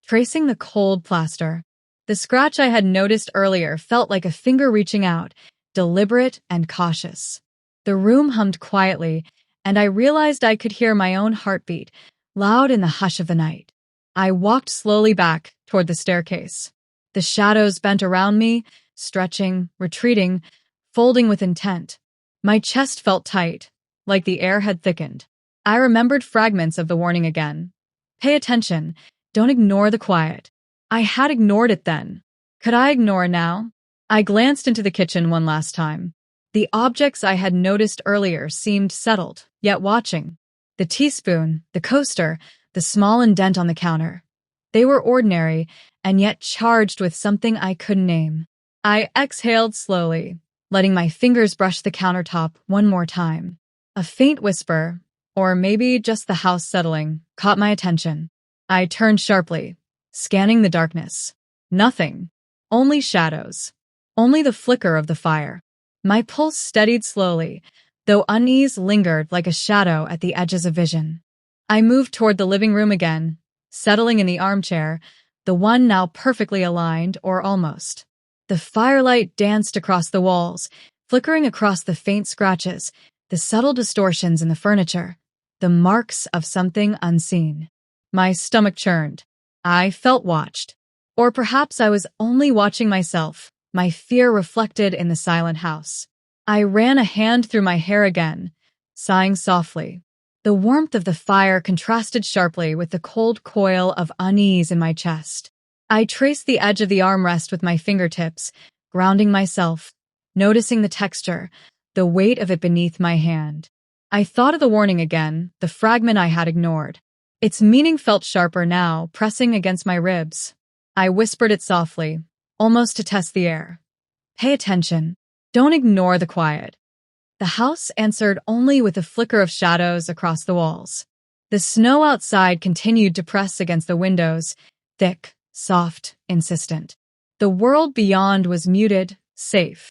tracing the cold plaster. The scratch I had noticed earlier felt like a finger reaching out, deliberate and cautious. The room hummed quietly, and I realized I could hear my own heartbeat, loud in the hush of the night. I walked slowly back toward the staircase. The shadows bent around me, stretching, retreating, folding with intent. My chest felt tight, like the air had thickened. I remembered fragments of the warning again. Pay attention. Don't ignore the quiet. I had ignored it then. Could I ignore now? I glanced into the kitchen one last time. The objects I had noticed earlier seemed settled, yet watching. The teaspoon, the coaster, the small indent on the counter. They were ordinary, and yet charged with something I couldn't name. I exhaled slowly, letting my fingers brush the countertop one more time. A faint whisper, or maybe just the house settling, caught my attention. I turned sharply, scanning the darkness. Nothing. Only shadows. Only the flicker of the fire. My pulse steadied slowly, though unease lingered like a shadow at the edges of vision. I moved toward the living room again, settling in the armchair, the one now perfectly aligned, or almost. The firelight danced across the walls, flickering across the faint scratches, the subtle distortions in the furniture, the marks of something unseen. My stomach churned. I felt watched. Or perhaps I was only watching myself, my fear reflected in the silent house. I ran a hand through my hair again, sighing softly. The warmth of the fire contrasted sharply with the cold coil of unease in my chest. I traced the edge of the armrest with my fingertips, grounding myself, noticing the texture, the weight of it beneath my hand. I thought of the warning again, the fragment I had ignored. Its meaning felt sharper now, pressing against my ribs. I whispered it softly, almost to test the air. Pay attention. Don't ignore the quiet. The house answered only with a flicker of shadows across the walls. The snow outside continued to press against the windows, thick, soft, insistent. The world beyond was muted, safe.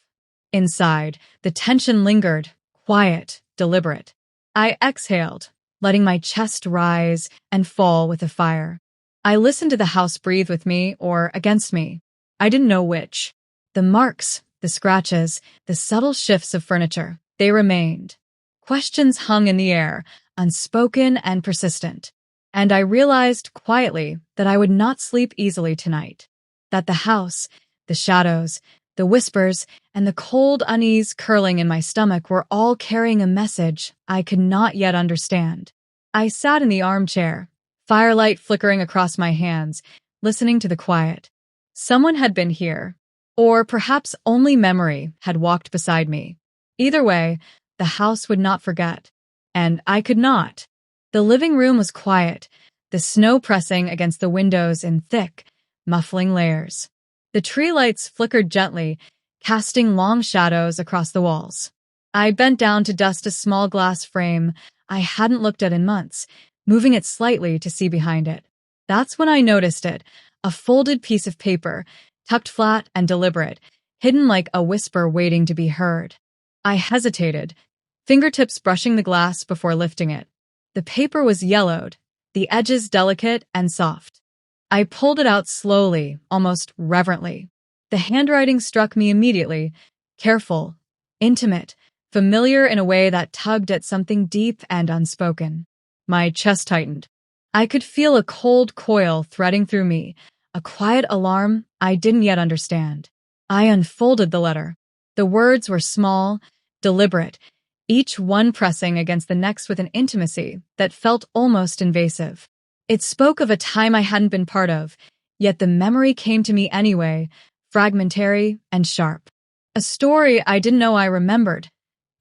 Inside, the tension lingered, quiet, deliberate. I exhaled, letting my chest rise and fall with the fire. I listened to the house breathe with me or against me. I didn't know which. The marks, the scratches, the subtle shifts of furniture, they remained. Questions hung in the air, unspoken and persistent. And I realized quietly that I would not sleep easily tonight. That the house, the shadows, the whispers, and the cold unease curling in my stomach were all carrying a message I could not yet understand. I sat in the armchair, firelight flickering across my hands, listening to the quiet. Someone had been here, or perhaps only memory had walked beside me. Either way, the house would not forget, and I could not. The living room was quiet, the snow pressing against the windows in thick, muffling layers. The tree lights flickered gently, casting long shadows across the walls. I bent down to dust a small glass frame I hadn't looked at in months, moving it slightly to see behind it. That's when I noticed it, a folded piece of paper, tucked flat and deliberate, hidden like a whisper waiting to be heard. I hesitated, fingertips brushing the glass before lifting it. The paper was yellowed, the edges delicate and soft. I pulled it out slowly, almost reverently. The handwriting struck me immediately, careful, intimate, familiar in a way that tugged at something deep and unspoken. My chest tightened. I could feel a cold coil threading through me, a quiet alarm I didn't yet understand. I unfolded the letter. The words were small, deliberate, each one pressing against the next with an intimacy that felt almost invasive. It spoke of a time I hadn't been part of, yet the memory came to me anyway, fragmentary and sharp. A story I didn't know I remembered,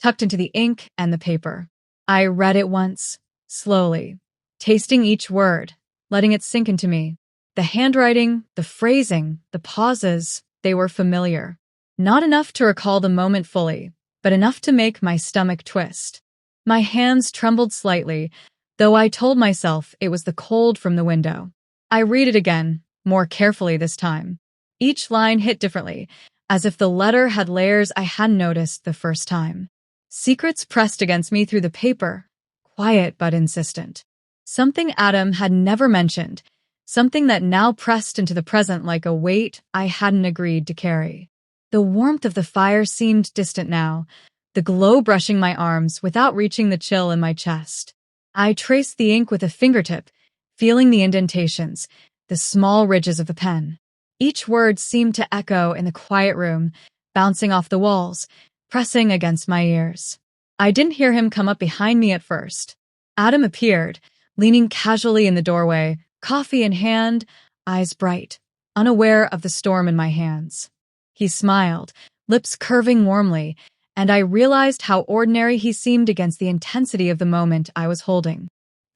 tucked into the ink and the paper. I read it once, slowly, tasting each word, letting it sink into me. The handwriting, the phrasing, the pauses, they were familiar. Not enough to recall the moment fully, but enough to make my stomach twist. My hands trembled slightly, though I told myself it was the cold from the window. I read it again, more carefully this time. Each line hit differently, as if the letter had layers I hadn't noticed the first time. Secrets pressed against me through the paper, quiet but insistent. Something Adam had never mentioned, something that now pressed into the present like a weight I hadn't agreed to carry. The warmth of the fire seemed distant now, the glow brushing my arms without reaching the chill in my chest. I traced the ink with a fingertip, feeling the indentations, the small ridges of the pen. Each word seemed to echo in the quiet room, bouncing off the walls, pressing against my ears. I didn't hear him come up behind me at first. Adam appeared, leaning casually in the doorway, coffee in hand, eyes bright, unaware of the storm in my hands. He smiled, lips curving warmly, and I realized how ordinary he seemed against the intensity of the moment I was holding.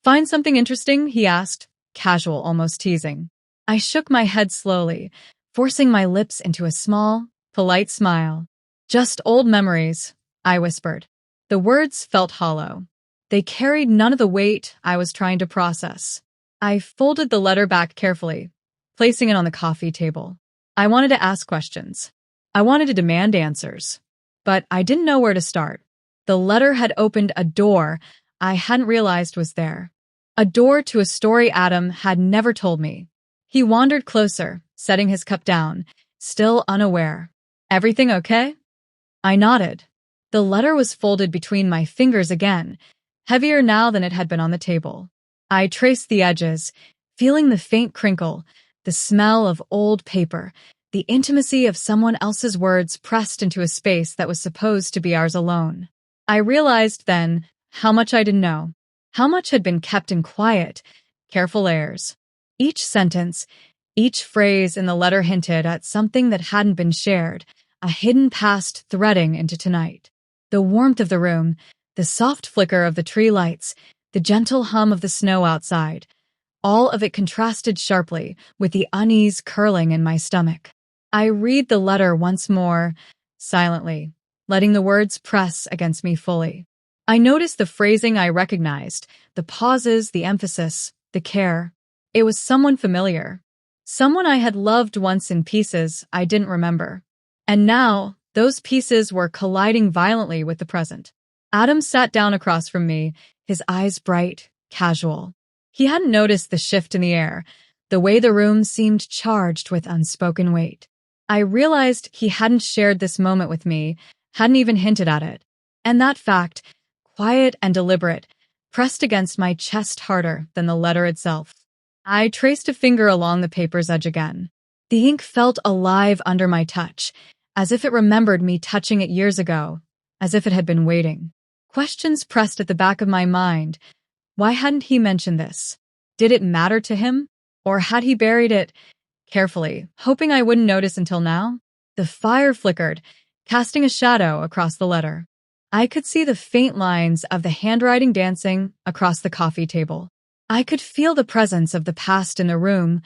"Find something interesting?" he asked, casual, almost teasing. I shook my head slowly, forcing my lips into a small, polite smile. "Just old memories," I whispered. The words felt hollow. They carried none of the weight I was trying to process. I folded the letter back carefully, placing it on the coffee table. I wanted to ask questions. I wanted to demand answers. But I didn't know where to start. The letter had opened a door I hadn't realized was there. A door to a story Adam had never told me. He wandered closer, setting his cup down, still unaware. "Everything okay?" I nodded. The letter was folded between my fingers again, heavier now than it had been on the table. I traced the edges, feeling the faint crinkle, the smell of old paper, the intimacy of someone else's words pressed into a space that was supposed to be ours alone. I realized then how much I didn't know, how much had been kept in quiet, careful layers. Each sentence, each phrase in the letter hinted at something that hadn't been shared, a hidden past threading into tonight. The warmth of the room, the soft flicker of the tree lights, the gentle hum of the snow outside, all of it contrasted sharply with the unease curling in my stomach. I read the letter once more, silently, letting the words press against me fully. I noticed the phrasing I recognized, the pauses, the emphasis, the care. It was someone familiar. Someone I had loved once in pieces I didn't remember. And now, those pieces were colliding violently with the present. Adam sat down across from me, his eyes bright, casual. He hadn't noticed the shift in the air, the way the room seemed charged with unspoken weight. I realized he hadn't shared this moment with me, hadn't even hinted at it. And that fact, quiet and deliberate, pressed against my chest harder than the letter itself. I traced a finger along the paper's edge again. The ink felt alive under my touch, as if it remembered me touching it years ago, as if it had been waiting. Questions pressed at the back of my mind. Why hadn't he mentioned this? Did it matter to him? Or had he buried it carefully, hoping I wouldn't notice until now? The fire flickered, casting a shadow across the letter. I could see the faint lines of the handwriting dancing across the coffee table. I could feel the presence of the past in the room,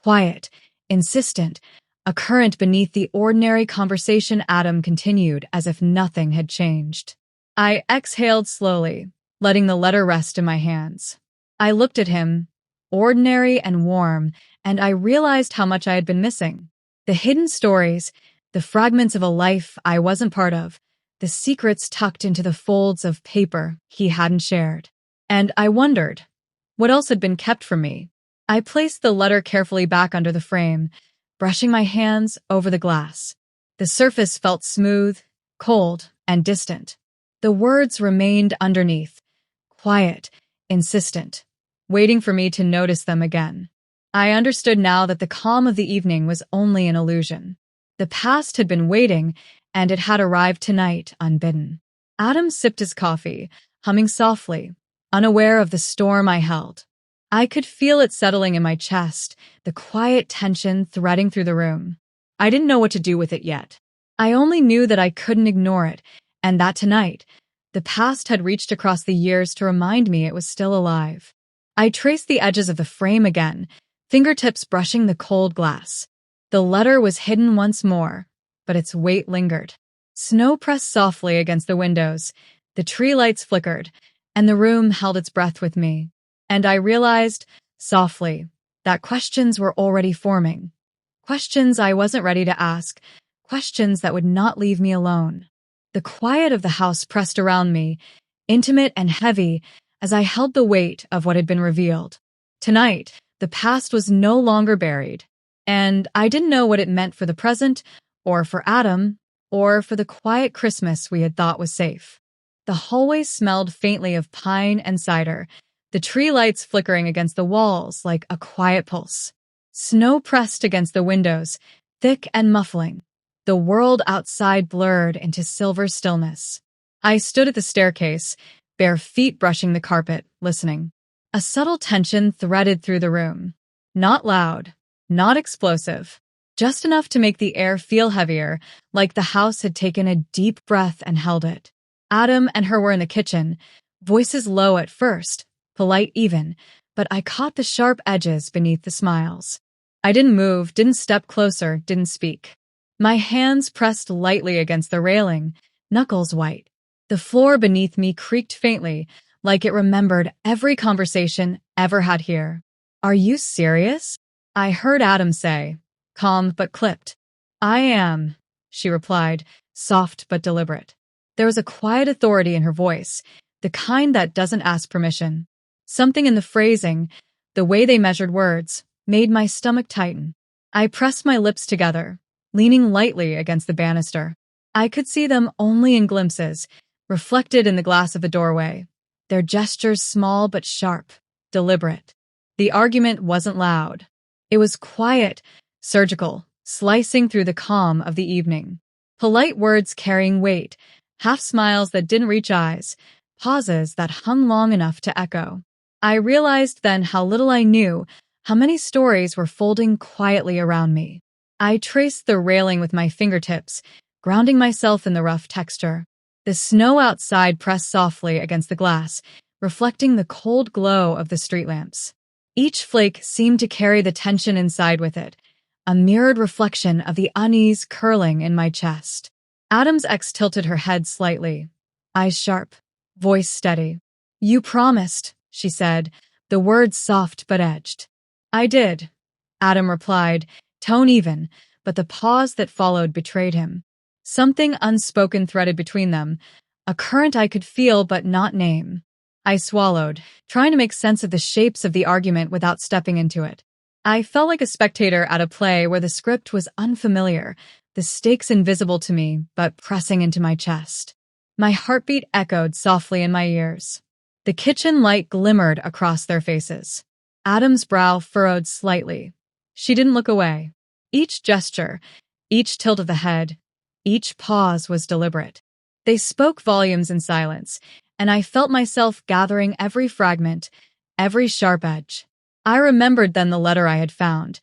quiet, insistent, a current beneath the ordinary conversation Adam continued as if nothing had changed. I exhaled slowly, letting the letter rest in my hands. I looked at him, ordinary and warm, and I realized how much I had been missing. The hidden stories, the fragments of a life I wasn't part of, the secrets tucked into the folds of paper he hadn't shared. And I wondered, what else had been kept from me? I placed the letter carefully back under the frame, brushing my hands over the glass. The surface felt smooth, cold, and distant. The words remained underneath, quiet, insistent, waiting for me to notice them again. I understood now that the calm of the evening was only an illusion. The past had been waiting, and it had arrived tonight unbidden. Adam sipped his coffee, humming softly, unaware of the storm I held. I could feel it settling in my chest, the quiet tension threading through the room. I didn't know what to do with it yet. I only knew that I couldn't ignore it, and that tonight, the past had reached across the years to remind me it was still alive. I traced the edges of the frame again, fingertips brushing the cold glass. The letter was hidden once more, but its weight lingered. Snow pressed softly against the windows, the tree lights flickered, and the room held its breath with me. And I realized, softly, that questions were already forming. Questions I wasn't ready to ask, questions that would not leave me alone. The quiet of the house pressed around me, intimate and heavy, as I held the weight of what had been revealed. Tonight, the past was no longer buried, and I didn't know what it meant for the present, or for Adam, or for the quiet Christmas we had thought was safe. The hallway smelled faintly of pine and cider, the tree lights flickering against the walls like a quiet pulse. Snow pressed against the windows, thick and muffling. The world outside blurred into silver stillness. I stood at the staircase, bare feet brushing the carpet, listening. A subtle tension threaded through the room. Not loud, not explosive, just enough to make the air feel heavier, like the house had taken a deep breath and held it. Adam and her were in the kitchen, voices low at first, polite even, but I caught the sharp edges beneath the smiles. I didn't move, didn't step closer, didn't speak. My hands pressed lightly against the railing, knuckles white. The floor beneath me creaked faintly, like it remembered every conversation ever had here. "Are you serious?" I heard Adam say, calm but clipped. "I am," she replied, soft but deliberate. There was a quiet authority in her voice, the kind that doesn't ask permission. Something in the phrasing, the way they measured words, made my stomach tighten. I pressed my lips together, leaning lightly against the banister. I could see them only in glimpses, reflected in the glass of the doorway, their gestures small but sharp, deliberate. The argument wasn't loud. It was quiet, surgical, slicing through the calm of the evening. Polite words carrying weight, half smiles that didn't reach eyes, pauses that hung long enough to echo. I realized then how little I knew, how many stories were folding quietly around me. I traced the railing with my fingertips, grounding myself in the rough texture. The snow outside pressed softly against the glass, reflecting the cold glow of the street lamps. Each flake seemed to carry the tension inside with it, a mirrored reflection of the unease curling in my chest. Adam's ex tilted her head slightly, eyes sharp, voice steady. "You promised," she said, the words soft but edged. "I did," Adam replied, tone even, but the pause that followed betrayed him. Something unspoken threaded between them, a current I could feel but not name. I swallowed, trying to make sense of the shapes of the argument without stepping into it. I felt like a spectator at a play where the script was unfamiliar, the stakes invisible to me, but pressing into my chest. My heartbeat echoed softly in my ears. The kitchen light glimmered across their faces. Adam's brow furrowed slightly. She didn't look away. Each gesture, each tilt of the head, each pause was deliberate. They spoke volumes in silence, and I felt myself gathering every fragment, every sharp edge. I remembered then the letter I had found,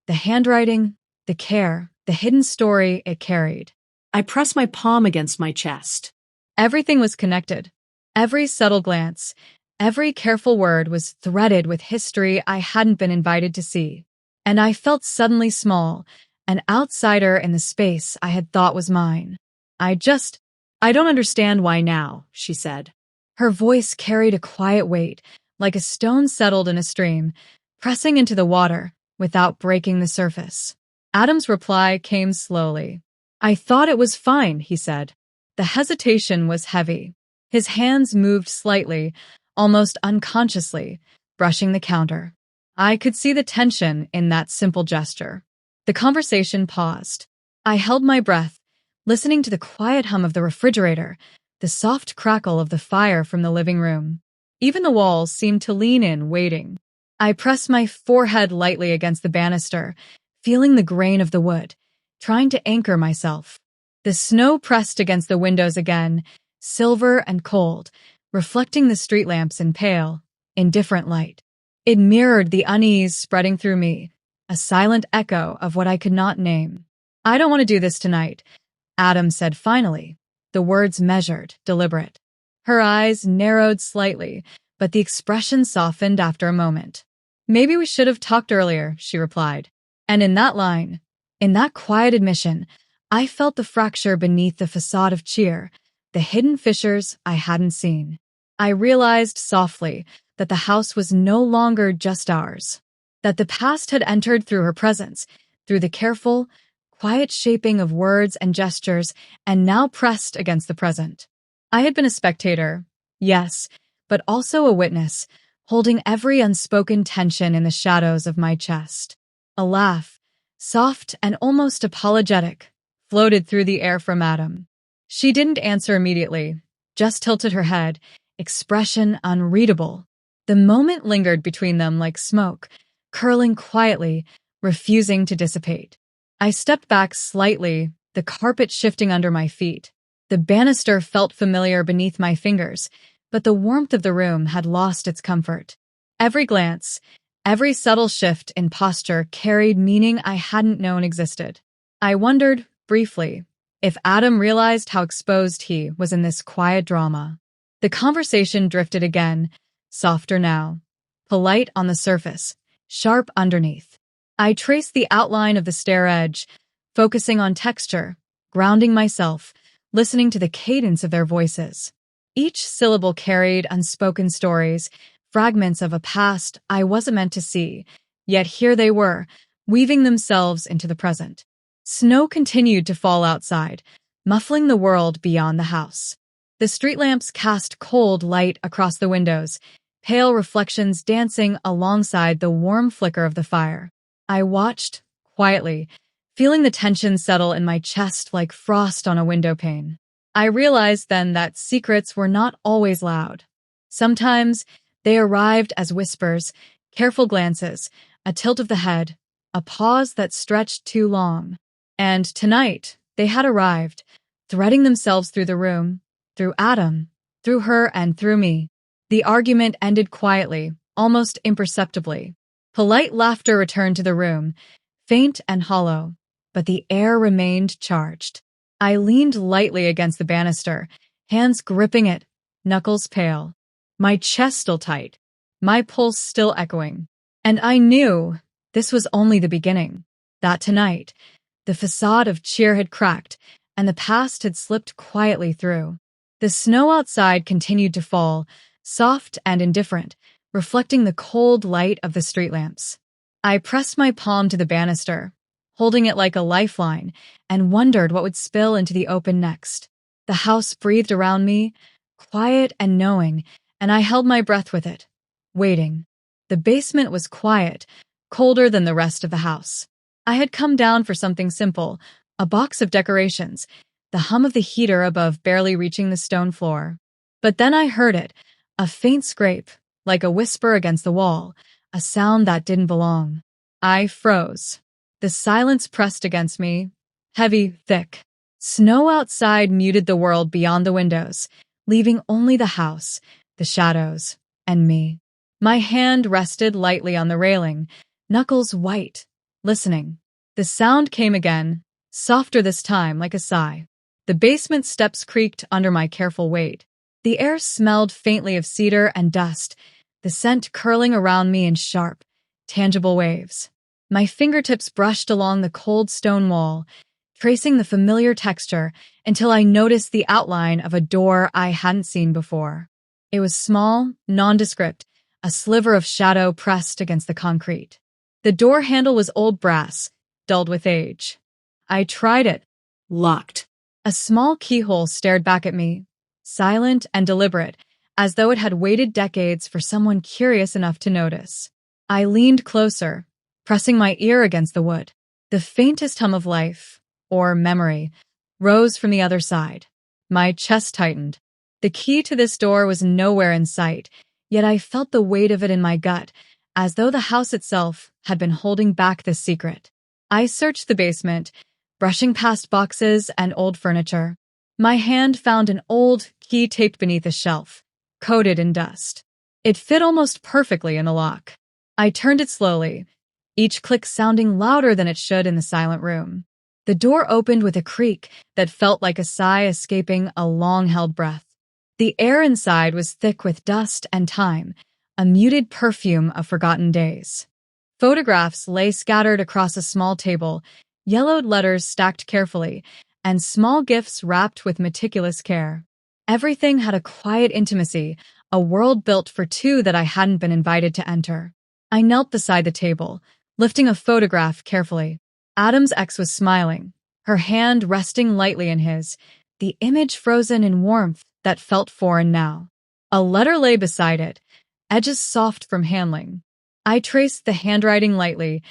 the handwriting, the care, the hidden story it carried. I pressed my palm against my chest. Everything was connected. Every subtle glance, every careful word was threaded with history I hadn't been invited to see. And I felt suddenly small, an outsider in the space I had thought was mine. I don't understand why now," she said. Her voice carried a quiet weight, like a stone settled in a stream, pressing into the water without breaking the surface. Adam's reply came slowly. "I thought it was fine," he said. The hesitation was heavy. His hands moved slightly, almost unconsciously, brushing the counter. I could see the tension in that simple gesture. The conversation paused. I held my breath, listening to the quiet hum of the refrigerator, the soft crackle of the fire from the living room. Even the walls seemed to lean in, waiting. I pressed my forehead lightly against the banister, feeling the grain of the wood, trying to anchor myself. The snow pressed against the windows again, silver and cold, reflecting the street lamps in pale, indifferent light. It mirrored the unease spreading through me, a silent echo of what I could not name. "I don't want to do this tonight," Adam said finally, the words measured, deliberate. Her eyes narrowed slightly, but the expression softened after a moment. "Maybe we should have talked earlier," she replied. And in that line, in that quiet admission, I felt the fracture beneath the facade of cheer, the hidden fissures I hadn't seen. I realized softly that the house was no longer just ours, that the past had entered through her presence, through the careful, quiet shaping of words and gestures, and now pressed against the present. I had been a spectator, yes, but also a witness, holding every unspoken tension in the shadows of my chest. A laugh, soft and almost apologetic, floated through the air from Adam. She didn't answer immediately, just tilted her head, expression unreadable. The moment lingered between them like smoke, curling quietly, refusing to dissipate. I stepped back slightly, the carpet shifting under my feet. The banister felt familiar beneath my fingers, but the warmth of the room had lost its comfort. Every glance, every subtle shift in posture carried meaning I hadn't known existed. I wondered, briefly, if Adam realized how exposed he was in this quiet drama. The conversation drifted again, softer now, polite on the surface, sharp underneath. I traced the outline of the stair edge, focusing on texture, grounding myself, listening to the cadence of their voices. Each syllable carried unspoken stories, fragments of a past I wasn't meant to see, yet here they were, weaving themselves into the present. Snow continued to fall outside, muffling the world beyond the house. The street lamps cast cold light across the windows, pale reflections dancing alongside the warm flicker of the fire. I watched, quietly, feeling the tension settle in my chest like frost on a windowpane. I realized then that secrets were not always loud. Sometimes they arrived as whispers, careful glances, a tilt of the head, a pause that stretched too long. And tonight, they had arrived, threading themselves through the room, through Adam, through her, and through me. The argument ended quietly, almost imperceptibly. Polite laughter returned to the room, faint and hollow, but the air remained charged. I leaned lightly against the banister, hands gripping it, knuckles pale. My chest still tight, my pulse still echoing. And I knew this was only the beginning. That tonight, the facade of cheer had cracked, and the past had slipped quietly through. The snow outside continued to fall, soft and indifferent, reflecting the cold light of the street lamps. I pressed my palm to the banister, holding it like a lifeline, and wondered what would spill into the open next. The house breathed around me, quiet and knowing, and I held my breath with it, waiting. The basement was quiet, colder than the rest of the house. I had come down for something simple, a box of decorations, the hum of the heater above barely reaching the stone floor. But then I heard it, a faint scrape, like a whisper against the wall, a sound that didn't belong. I froze. The silence pressed against me, heavy, thick. Snow outside muted the world beyond the windows, leaving only the house, the shadows, and me. My hand rested lightly on the railing, knuckles white, listening. The sound came again, softer this time, like a sigh. The basement steps creaked under my careful weight. The air smelled faintly of cedar and dust, the scent curling around me in sharp, tangible waves. My fingertips brushed along the cold stone wall, tracing the familiar texture until I noticed the outline of a door I hadn't seen before. It was small, nondescript, a sliver of shadow pressed against the concrete. The door handle was old brass, dulled with age. I tried it. Locked. A small keyhole stared back at me, silent and deliberate, as though it had waited decades for someone curious enough to notice. I leaned closer, pressing my ear against the wood. The faintest hum of life, or memory, rose from the other side. My chest tightened. The key to this door was nowhere in sight, yet I felt the weight of it in my gut, as though the house itself had been holding back this secret. I searched the basement, brushing past boxes and old furniture. My hand found an old key taped beneath a shelf, coated in dust. It fit almost perfectly in the lock. I turned it slowly, each click sounding louder than it should in the silent room. The door opened with a creak that felt like a sigh escaping a long-held breath. The air inside was thick with dust and time, a muted perfume of forgotten days. Photographs lay scattered across a small table, yellowed letters stacked carefully, and small gifts wrapped with meticulous care. Everything had a quiet intimacy, a world built for two that I hadn't been invited to enter. I knelt beside the table, lifting a photograph carefully. Adam's ex was smiling, her hand resting lightly in his, the image frozen in warmth that felt foreign now. A letter lay beside it, edges soft from handling. I traced the handwriting lightly,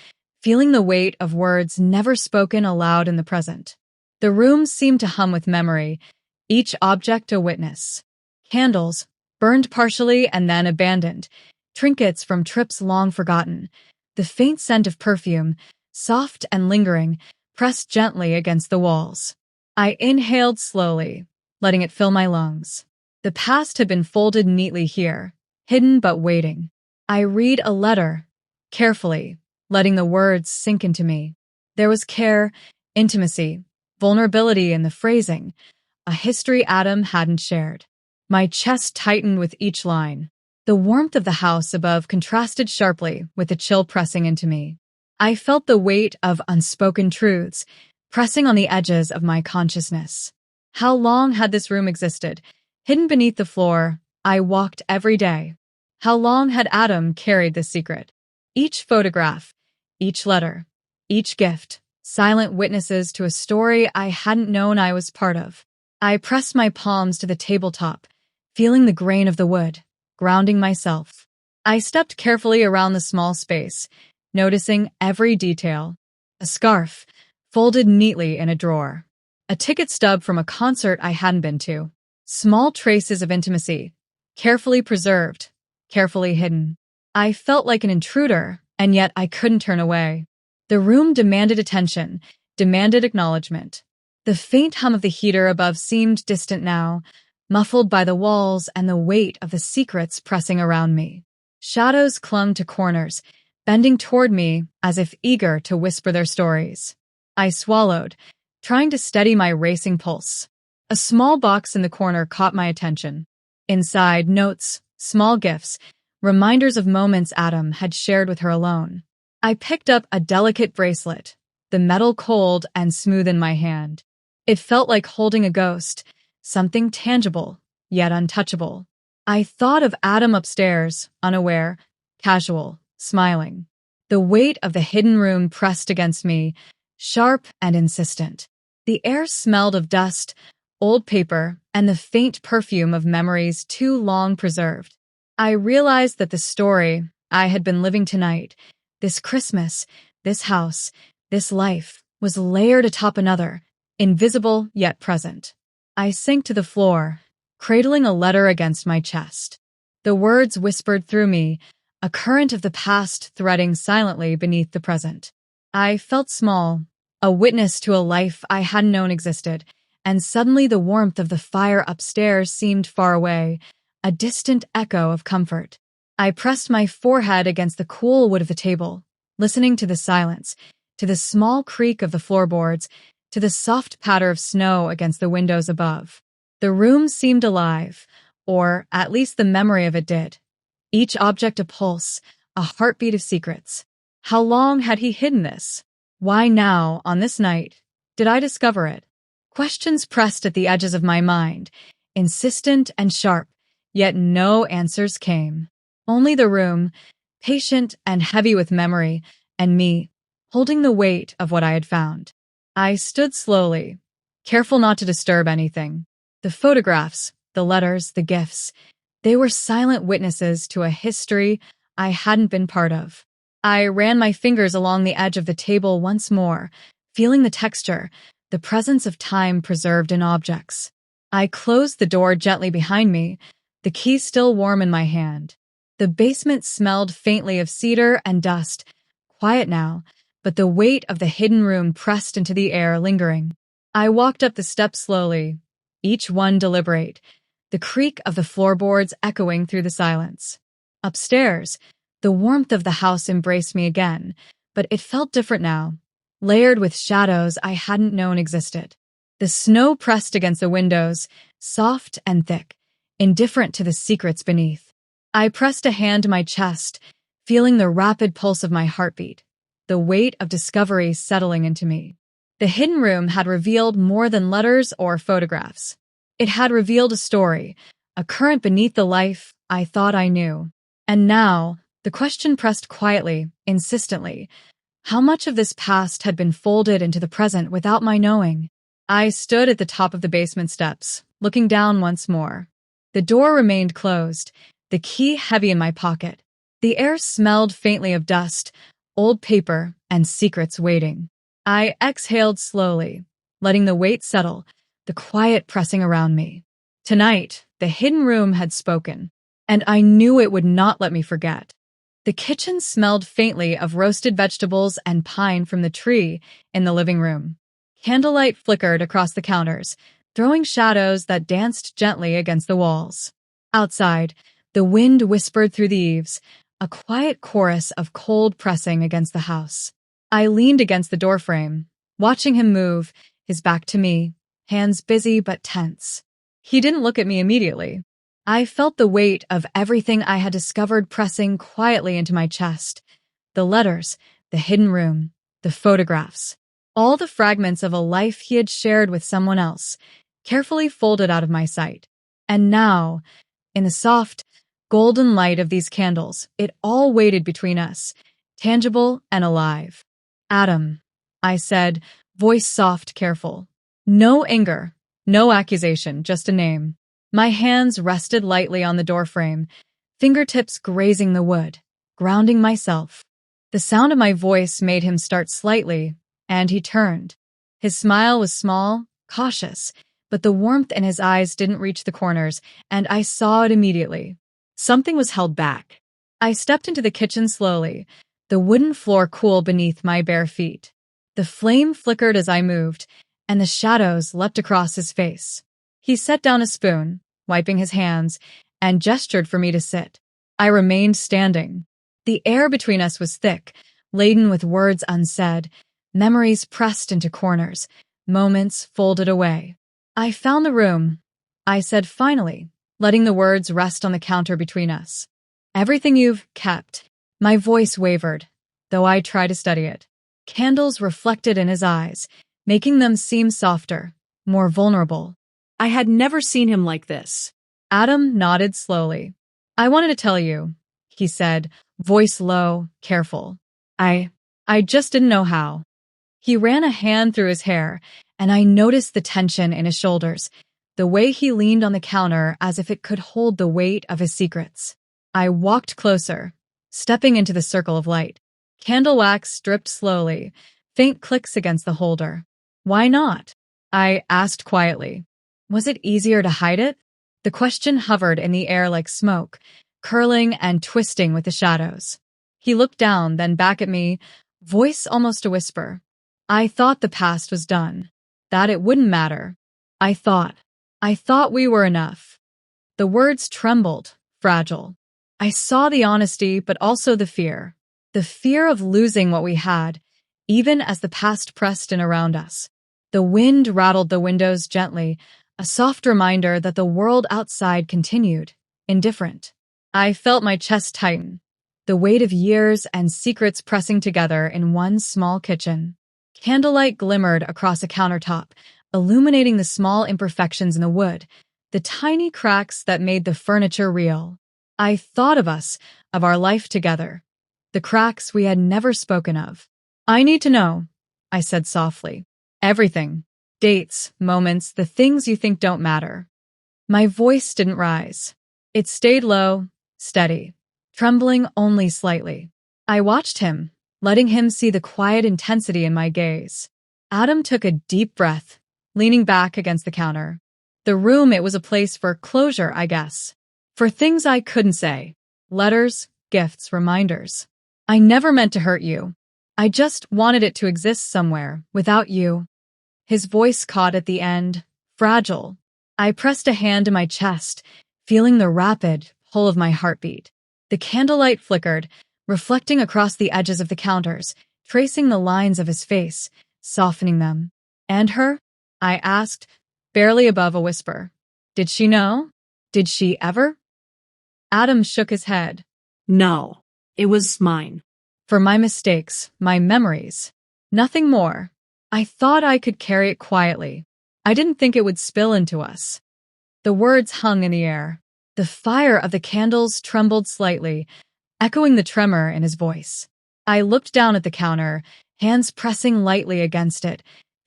feeling the weight of words never spoken aloud in the present. The room seemed to hum with memory, each object a witness. Candles, burned partially and then abandoned, trinkets from trips long forgotten, the faint scent of perfume, soft and lingering, pressed gently against the walls. I inhaled slowly, letting it fill my lungs. The past had been folded neatly here, hidden but waiting. I read a letter, carefully, letting the words sink into me. There was care, intimacy, vulnerability in the phrasing, a history Adam hadn't shared. My chest tightened with each line. The warmth of the house above contrasted sharply with the chill pressing into me. I felt the weight of unspoken truths, pressing on the edges of my consciousness. How long had this room existed, hidden beneath the floor I walked every day? How long had Adam carried this secret? Each photograph, each letter, each gift, silent witnesses to a story I hadn't known I was part of. I pressed my palms to the tabletop, feeling the grain of the wood, grounding myself. I stepped carefully around the small space, noticing every detail. A scarf, folded neatly in a drawer. A ticket stub from a concert I hadn't been to. Small traces of intimacy, carefully preserved, carefully hidden. I felt like an intruder, and yet I couldn't turn away. The room demanded attention, demanded acknowledgement. The faint hum of the heater above seemed distant now, muffled by the walls and the weight of the secrets pressing around me. Shadows clung to corners, bending toward me as if eager to whisper their stories. I swallowed, trying to steady my racing pulse. A small box in the corner caught my attention. Inside, notes, small gifts, reminders of moments Adam had shared with her alone. I picked up a delicate bracelet, the metal cold and smooth in my hand. It felt like holding a ghost, something tangible, yet untouchable. I thought of Adam upstairs, unaware, casual, smiling. The weight of the hidden room pressed against me, sharp and insistent. The air smelled of dust, old paper, and the faint perfume of memories too long preserved. I realized that the story I had been living tonight, this Christmas, this house, this life, was layered atop another, invisible yet present. I sank to the floor, cradling a letter against my chest. The words whispered through me, a current of the past threading silently beneath the present. I felt small, a witness to a life I hadn't known existed, and suddenly the warmth of the fire upstairs seemed far away, a distant echo of comfort. I pressed my forehead against the cool wood of the table, listening to the silence, to the small creak of the floorboards, to the soft patter of snow against the windows above. The room seemed alive, or at least the memory of it did. Each object a pulse, a heartbeat of secrets. How long had he hidden this? Why now, on this night, did I discover it? Questions pressed at the edges of my mind, insistent and sharp, yet no answers came. Only the room, patient and heavy with memory, and me, holding the weight of what I had found. I stood slowly, careful not to disturb anything. The photographs, the letters, the gifts, they were silent witnesses to a history I hadn't been part of. I ran my fingers along the edge of the table once more, feeling the texture, the presence of time preserved in objects. I closed the door gently behind me, the key still warm in my hand. The basement smelled faintly of cedar and dust, quiet now, but the weight of the hidden room pressed into the air, lingering. I walked up the steps slowly, each one deliberate, the creak of the floorboards echoing through the silence. Upstairs, the warmth of the house embraced me again, but it felt different now, layered with shadows I hadn't known existed. The snow pressed against the windows, soft and thick, indifferent to the secrets beneath. I pressed a hand to my chest, feeling the rapid pulse of my heartbeat, the weight of discovery settling into me. The hidden room had revealed more than letters or photographs. It had revealed a story, a current beneath the life I thought I knew. And now, the question pressed quietly, insistently, how much of this past had been folded into the present without my knowing? I stood at the top of the basement steps, looking down once more. The door remained closed, the key heavy in my pocket. The air smelled faintly of dust, old paper, and secrets waiting. I exhaled slowly, letting the weight settle, the quiet pressing around me. Tonight, the hidden room had spoken, and I knew it would not let me forget. The kitchen smelled faintly of roasted vegetables and pine from the tree in the living room. Candlelight flickered across the counters, throwing shadows that danced gently against the walls. Outside, the wind whispered through the eaves, a quiet chorus of cold pressing against the house. I leaned against the doorframe, watching him move, his back to me, hands busy but tense. He didn't look at me immediately. I felt the weight of everything I had discovered pressing quietly into my chest. The letters, the hidden room, the photographs, all the fragments of a life he had shared with someone else, carefully folded out of my sight. And now, in the soft, golden light of these candles, it all waited between us, tangible and alive. Adam, I said, voice soft, careful. No anger, no accusation, just a name. My hands rested lightly on the doorframe, fingertips grazing the wood, grounding myself. The sound of my voice made him start slightly, and he turned. His smile was small, cautious, but the warmth in his eyes didn't reach the corners, and I saw it immediately. Something was held back. I stepped into the kitchen slowly, the wooden floor cool beneath my bare feet. The flame flickered as I moved, and the shadows leapt across his face. He set down a spoon, wiping his hands, and gestured for me to sit. I remained standing. The air between us was thick, laden with words unsaid, memories pressed into corners, moments folded away. I found the room, I said finally, letting the words rest on the counter between us. Everything you've kept. My voice wavered, though I tried to study it. Candles reflected in his eyes, making them seem softer, more vulnerable. I had never seen him like this. Adam nodded slowly. I wanted to tell you, he said, voice low, careful. I just didn't know how. He ran a hand through his hair, and I noticed the tension in his shoulders, the way he leaned on the counter as if it could hold the weight of his secrets. I walked closer, stepping into the circle of light. Candle wax dripped slowly, faint clicks against the holder. Why not? I asked quietly. Was it easier to hide it? The question hovered in the air like smoke, curling and twisting with the shadows. He looked down, then back at me, voice almost a whisper. I thought the past was done, that it wouldn't matter. I thought we were enough. The words trembled, fragile. I saw the honesty, but also the fear of losing what we had, even as the past pressed in around us. The wind rattled the windows gently, a soft reminder that the world outside continued, indifferent. I felt my chest tighten, the weight of years and secrets pressing together in one small kitchen. Candlelight glimmered across a countertop, illuminating the small imperfections in the wood, the tiny cracks that made the furniture real. I thought of us, of our life together, the cracks we had never spoken of. I need to know, I said softly. Everything. Dates, moments, the things you think don't matter. My voice didn't rise. It stayed low, steady, trembling only slightly. I watched him, letting him see the quiet intensity in my gaze. Adam took a deep breath, leaning back against the counter. The room, it was a place for closure, I guess. For things I couldn't say. Letters, gifts, reminders. I never meant to hurt you. I just wanted it to exist somewhere, without you. His voice caught at the end, fragile. I pressed a hand to my chest, feeling the rapid pull of my heartbeat. The candlelight flickered, reflecting across the edges of the counters, tracing the lines of his face, softening them. And her? I asked, barely above a whisper. Did she know? Did she ever? Adam shook his head. No, it was mine. For my mistakes, my memories. Nothing more. I thought I could carry it quietly. I didn't think it would spill into us. The words hung in the air. The fire of the candles trembled slightly, echoing the tremor in his voice. I looked down at the counter, hands pressing lightly against it,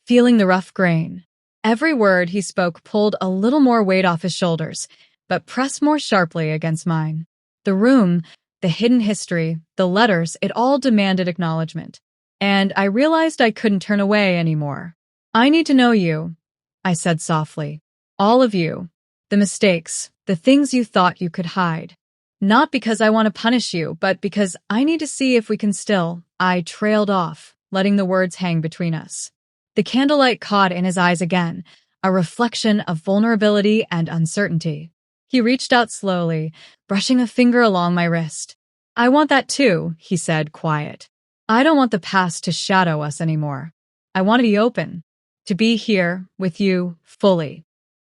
feeling the rough grain. Every word he spoke pulled a little more weight off his shoulders, but pressed more sharply against mine. The room, the hidden history, the letters, it all demanded acknowledgement. And I realized I couldn't turn away anymore. I need to know you, I said softly. All of you. The mistakes, the things you thought you could hide. Not because I want to punish you, but because I need to see if we can still. I trailed off, letting the words hang between us. The candlelight caught in his eyes again, a reflection of vulnerability and uncertainty. He reached out slowly, brushing a finger along my wrist. I want that too, he said, quiet. I don't want the past to shadow us anymore. I want to be open, to be here with you fully.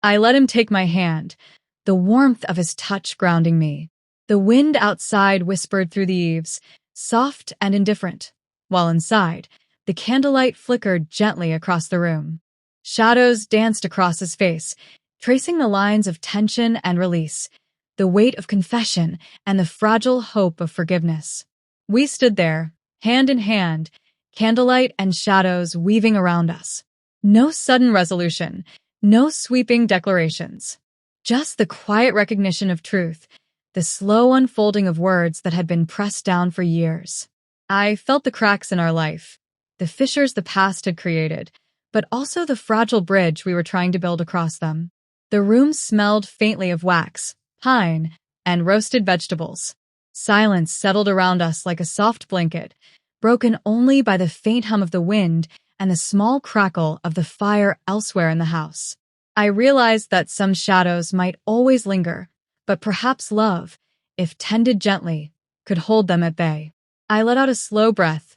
I let him take my hand, the warmth of his touch grounding me. The wind outside whispered through the eaves, soft and indifferent, while inside, the candlelight flickered gently across the room. Shadows danced across his face, tracing the lines of tension and release, the weight of confession and the fragile hope of forgiveness. We stood there, hand in hand, candlelight and shadows weaving around us. No sudden resolution, no sweeping declarations. Just the quiet recognition of truth, the slow unfolding of words that had been pressed down for years. I felt the cracks in our life, the fissures the past had created, but also the fragile bridge we were trying to build across them. The room smelled faintly of wax, pine, and roasted vegetables. Silence settled around us like a soft blanket, broken only by the faint hum of the wind and the small crackle of the fire elsewhere in the house. I realized that some shadows might always linger, but perhaps love, if tended gently, could hold them at bay. I let out a slow breath,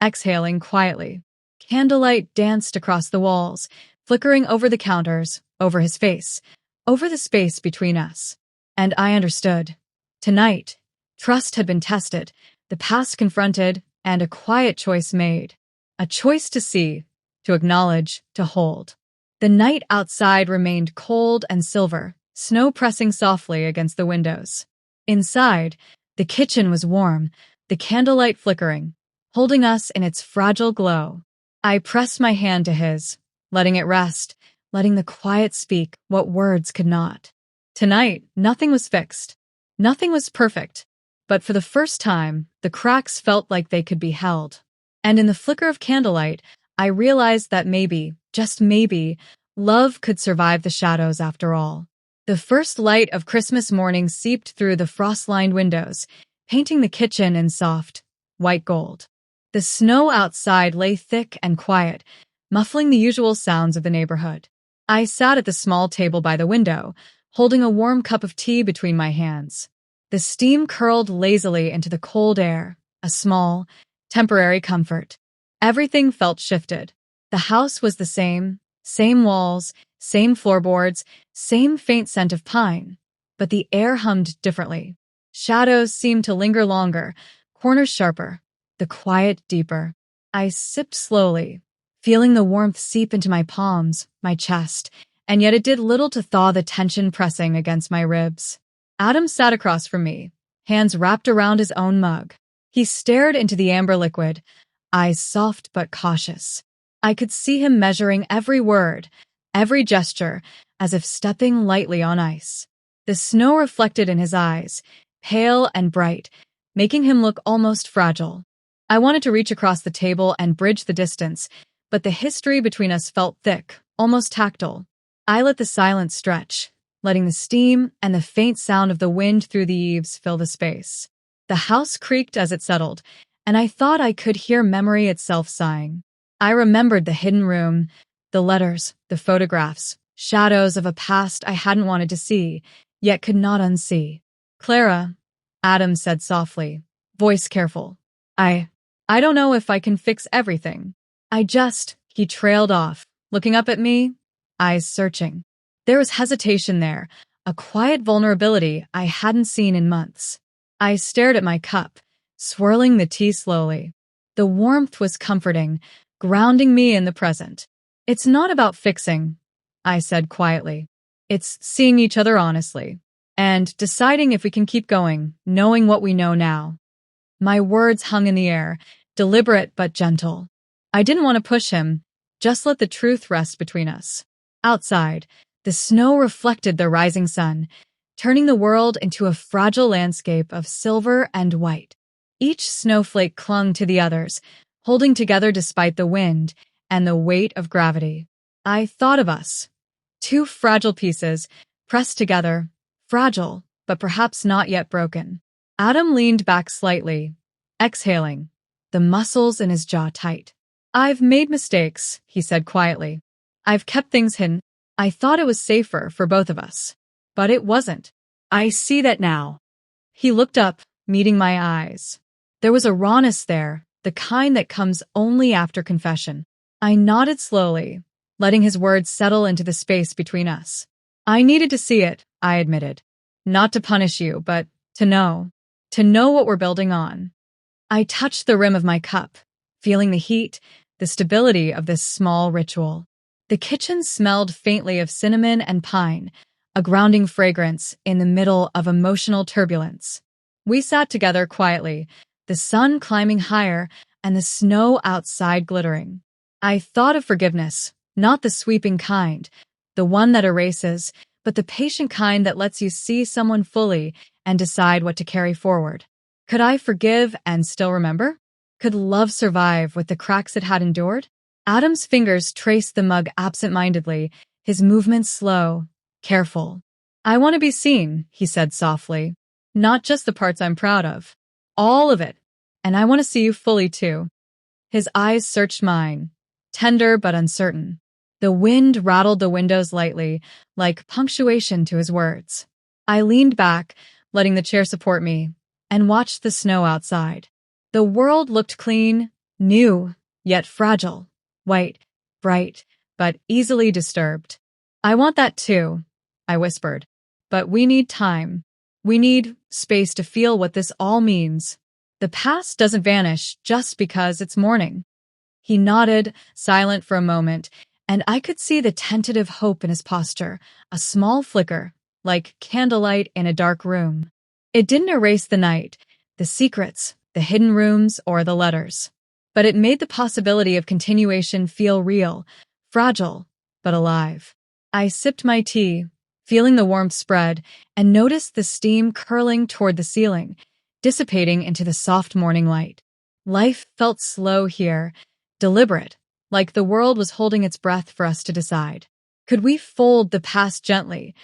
exhaling quietly. Candlelight danced across the walls, flickering over the counters, over his face, over the space between us. And I understood. Tonight, Trust had been tested, the past confronted, and a quiet choice made. A choice to see, to acknowledge, to hold. The night outside remained cold and silver, snow pressing softly against the windows. Inside, the kitchen was warm, the candlelight flickering, holding us in its fragile glow. I pressed my hand to his, letting it rest, letting the quiet speak what words could not. Tonight, nothing was fixed. Nothing was perfect. But for the first time, the cracks felt like they could be held. And in the flicker of candlelight, I realized that maybe, just maybe, love could survive the shadows after all. The first light of Christmas morning seeped through the frost-lined windows, painting the kitchen in soft, white gold. The snow outside lay thick and quiet, muffling the usual sounds of the neighborhood. I sat at the small table by the window, holding a warm cup of tea between my hands. The steam curled lazily into the cold air, a small, temporary comfort. Everything felt shifted. The house was the same walls, same floorboards, same faint scent of pine, but the air hummed differently. Shadows seemed to linger longer, corners sharper, the quiet deeper. I sipped slowly, feeling the warmth seep into my palms, my chest, and yet it did little to thaw the tension pressing against my ribs. Adam sat across from me, hands wrapped around his own mug. He stared into the amber liquid, eyes soft but cautious. I could see him measuring every word, every gesture, as if stepping lightly on ice. The snow reflected in his eyes, pale and bright, making him look almost fragile. I wanted to reach across the table and bridge the distance, but the history between us felt thick, almost tactile. I let the silence stretch, letting the steam and the faint sound of the wind through the eaves fill the space. The house creaked as it settled, and I thought I could hear memory itself sighing. I remembered the hidden room, the letters, the photographs, shadows of a past I hadn't wanted to see, yet could not unsee. "Clara," Adam said softly, voice careful. I don't know if I can fix everything. He trailed off, looking up at me, eyes searching. There was hesitation there, a quiet vulnerability I hadn't seen in months. I stared at my cup, swirling the tea slowly. The warmth was comforting, grounding me in the present. "It's not about fixing," I said quietly. "It's seeing each other honestly, and deciding if we can keep going, knowing what we know now." My words hung in the air, deliberate but gentle. I didn't want to push him, just let the truth rest between us. Outside, the snow reflected the rising sun, turning the world into a fragile landscape of silver and white. Each snowflake clung to the others, holding together despite the wind and the weight of gravity. I thought of us, two fragile pieces, pressed together, fragile, but perhaps not yet broken. Adam leaned back slightly, exhaling, the muscles in his jaw tight. "I've made mistakes," he said quietly. "I've kept things hidden. I thought it was safer for both of us. But it wasn't. I see that now." He looked up, meeting my eyes. There was a rawness there, the kind that comes only after confession. I nodded slowly, letting his words settle into the space between us. "I needed to see it," I admitted. "Not to punish you, but to know. To know what we're building on." I touched the rim of my cup, feeling the heat, the stability of this small ritual. The kitchen smelled faintly of cinnamon and pine, a grounding fragrance in the middle of emotional turbulence. We sat together quietly, the sun climbing higher and the snow outside glittering. I thought of forgiveness, not the sweeping kind, the one that erases, but the patient kind that lets you see someone fully and decide what to carry forward. Could I forgive and still remember? Could love survive with the cracks it had endured? Adam's fingers traced the mug absent-mindedly, his movements slow, careful. "I want to be seen," he said softly. "Not just the parts I'm proud of. All of it. And I want to see you fully, too." His eyes searched mine, tender but uncertain. The wind rattled the windows lightly, like punctuation to his words. I leaned back, letting the chair support me, and watched the snow outside. The world looked clean, new, yet fragile, white, bright, but easily disturbed. "I want that too," I whispered. "But we need time." We need space to feel what this all means. The past doesn't vanish just because it's morning. He nodded, silent for a moment, and I could see the tentative hope in his posture, a small flicker, like candlelight in a dark room. It didn't erase the night, the secrets, the hidden rooms, or the letters. But it made the possibility of continuation feel real, fragile, but alive. I sipped my tea, feeling the warmth spread, and noticed the steam curling toward the ceiling, dissipating into the soft morning light. Life felt slow here, deliberate, like the world was holding its breath for us to decide. Could we fold the past gently,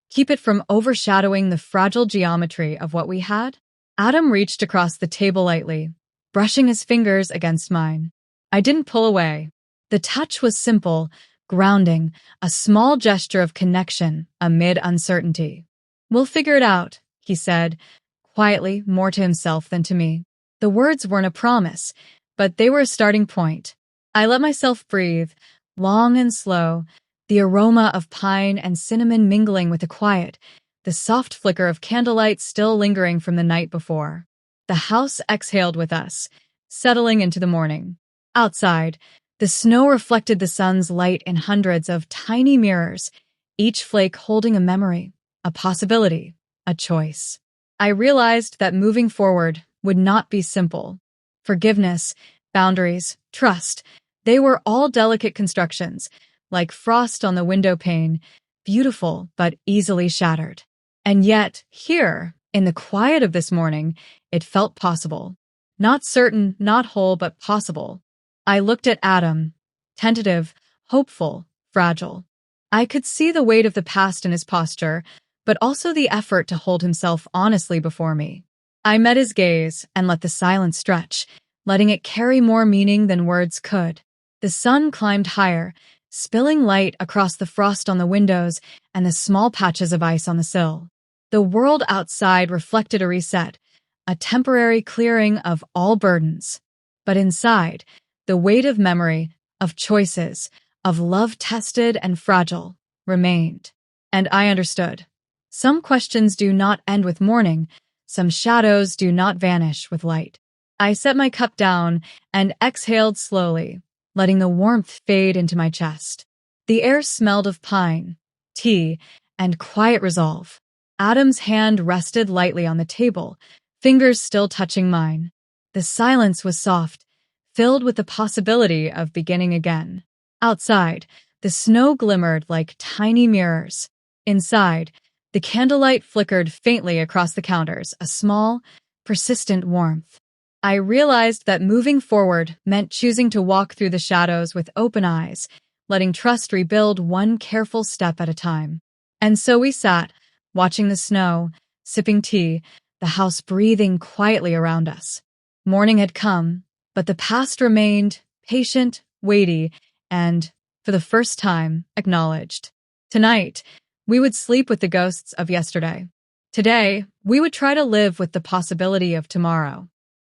keep it from overshadowing the fragile geometry of what we had? Adam reached across the table lightly, brushing his fingers against mine. I didn't pull away. The touch was simple, grounding, a small gesture of connection amid uncertainty. "We'll figure it out," he said, quietly, more to himself than to me. The words weren't a promise, but they were a starting point. I let myself breathe, long and slow, the aroma of pine and cinnamon mingling with the quiet, the soft flicker of candlelight still lingering from the night before. The house exhaled with us, settling into the morning. Outside, the snow reflected the sun's light in hundreds of tiny mirrors, each flake holding a memory, a possibility, a choice. I realized that moving forward would not be simple. Forgiveness, boundaries, trust, they were all delicate constructions, like frost on the window pane, beautiful but easily shattered. And yet, here, in the quiet of this morning, it felt possible. Not certain, not whole, but possible. I looked at Adam, tentative, hopeful, fragile. I could see the weight of the past in his posture, but also the effort to hold himself honestly before me. I met his gaze and let the silence stretch, letting it carry more meaning than words could. The sun climbed higher, spilling light across the frost on the windows and the small patches of ice on the sill. The world outside reflected a reset, a temporary clearing of all burdens. But inside, the weight of memory, of choices, of love tested and fragile, remained. And I understood. Some questions do not end with morning, some shadows do not vanish with light. I set my cup down and exhaled slowly, letting the warmth fade into my chest. The air smelled of pine, tea, and quiet resolve. Adam's hand rested lightly on the table, fingers still touching mine. The silence was soft, filled with the possibility of beginning again. Outside, the snow glimmered like tiny mirrors. Inside, the candlelight flickered faintly across the counters, a small, persistent warmth. I realized that moving forward meant choosing to walk through the shadows with open eyes, letting trust rebuild one careful step at a time. And so we sat, watching the snow, sipping tea, the house breathing quietly around us. Morning had come, but the past remained patient, weighty, and, for the first time, acknowledged. Tonight, we would sleep with the ghosts of yesterday. Today, we would try to live with the possibility of tomorrow.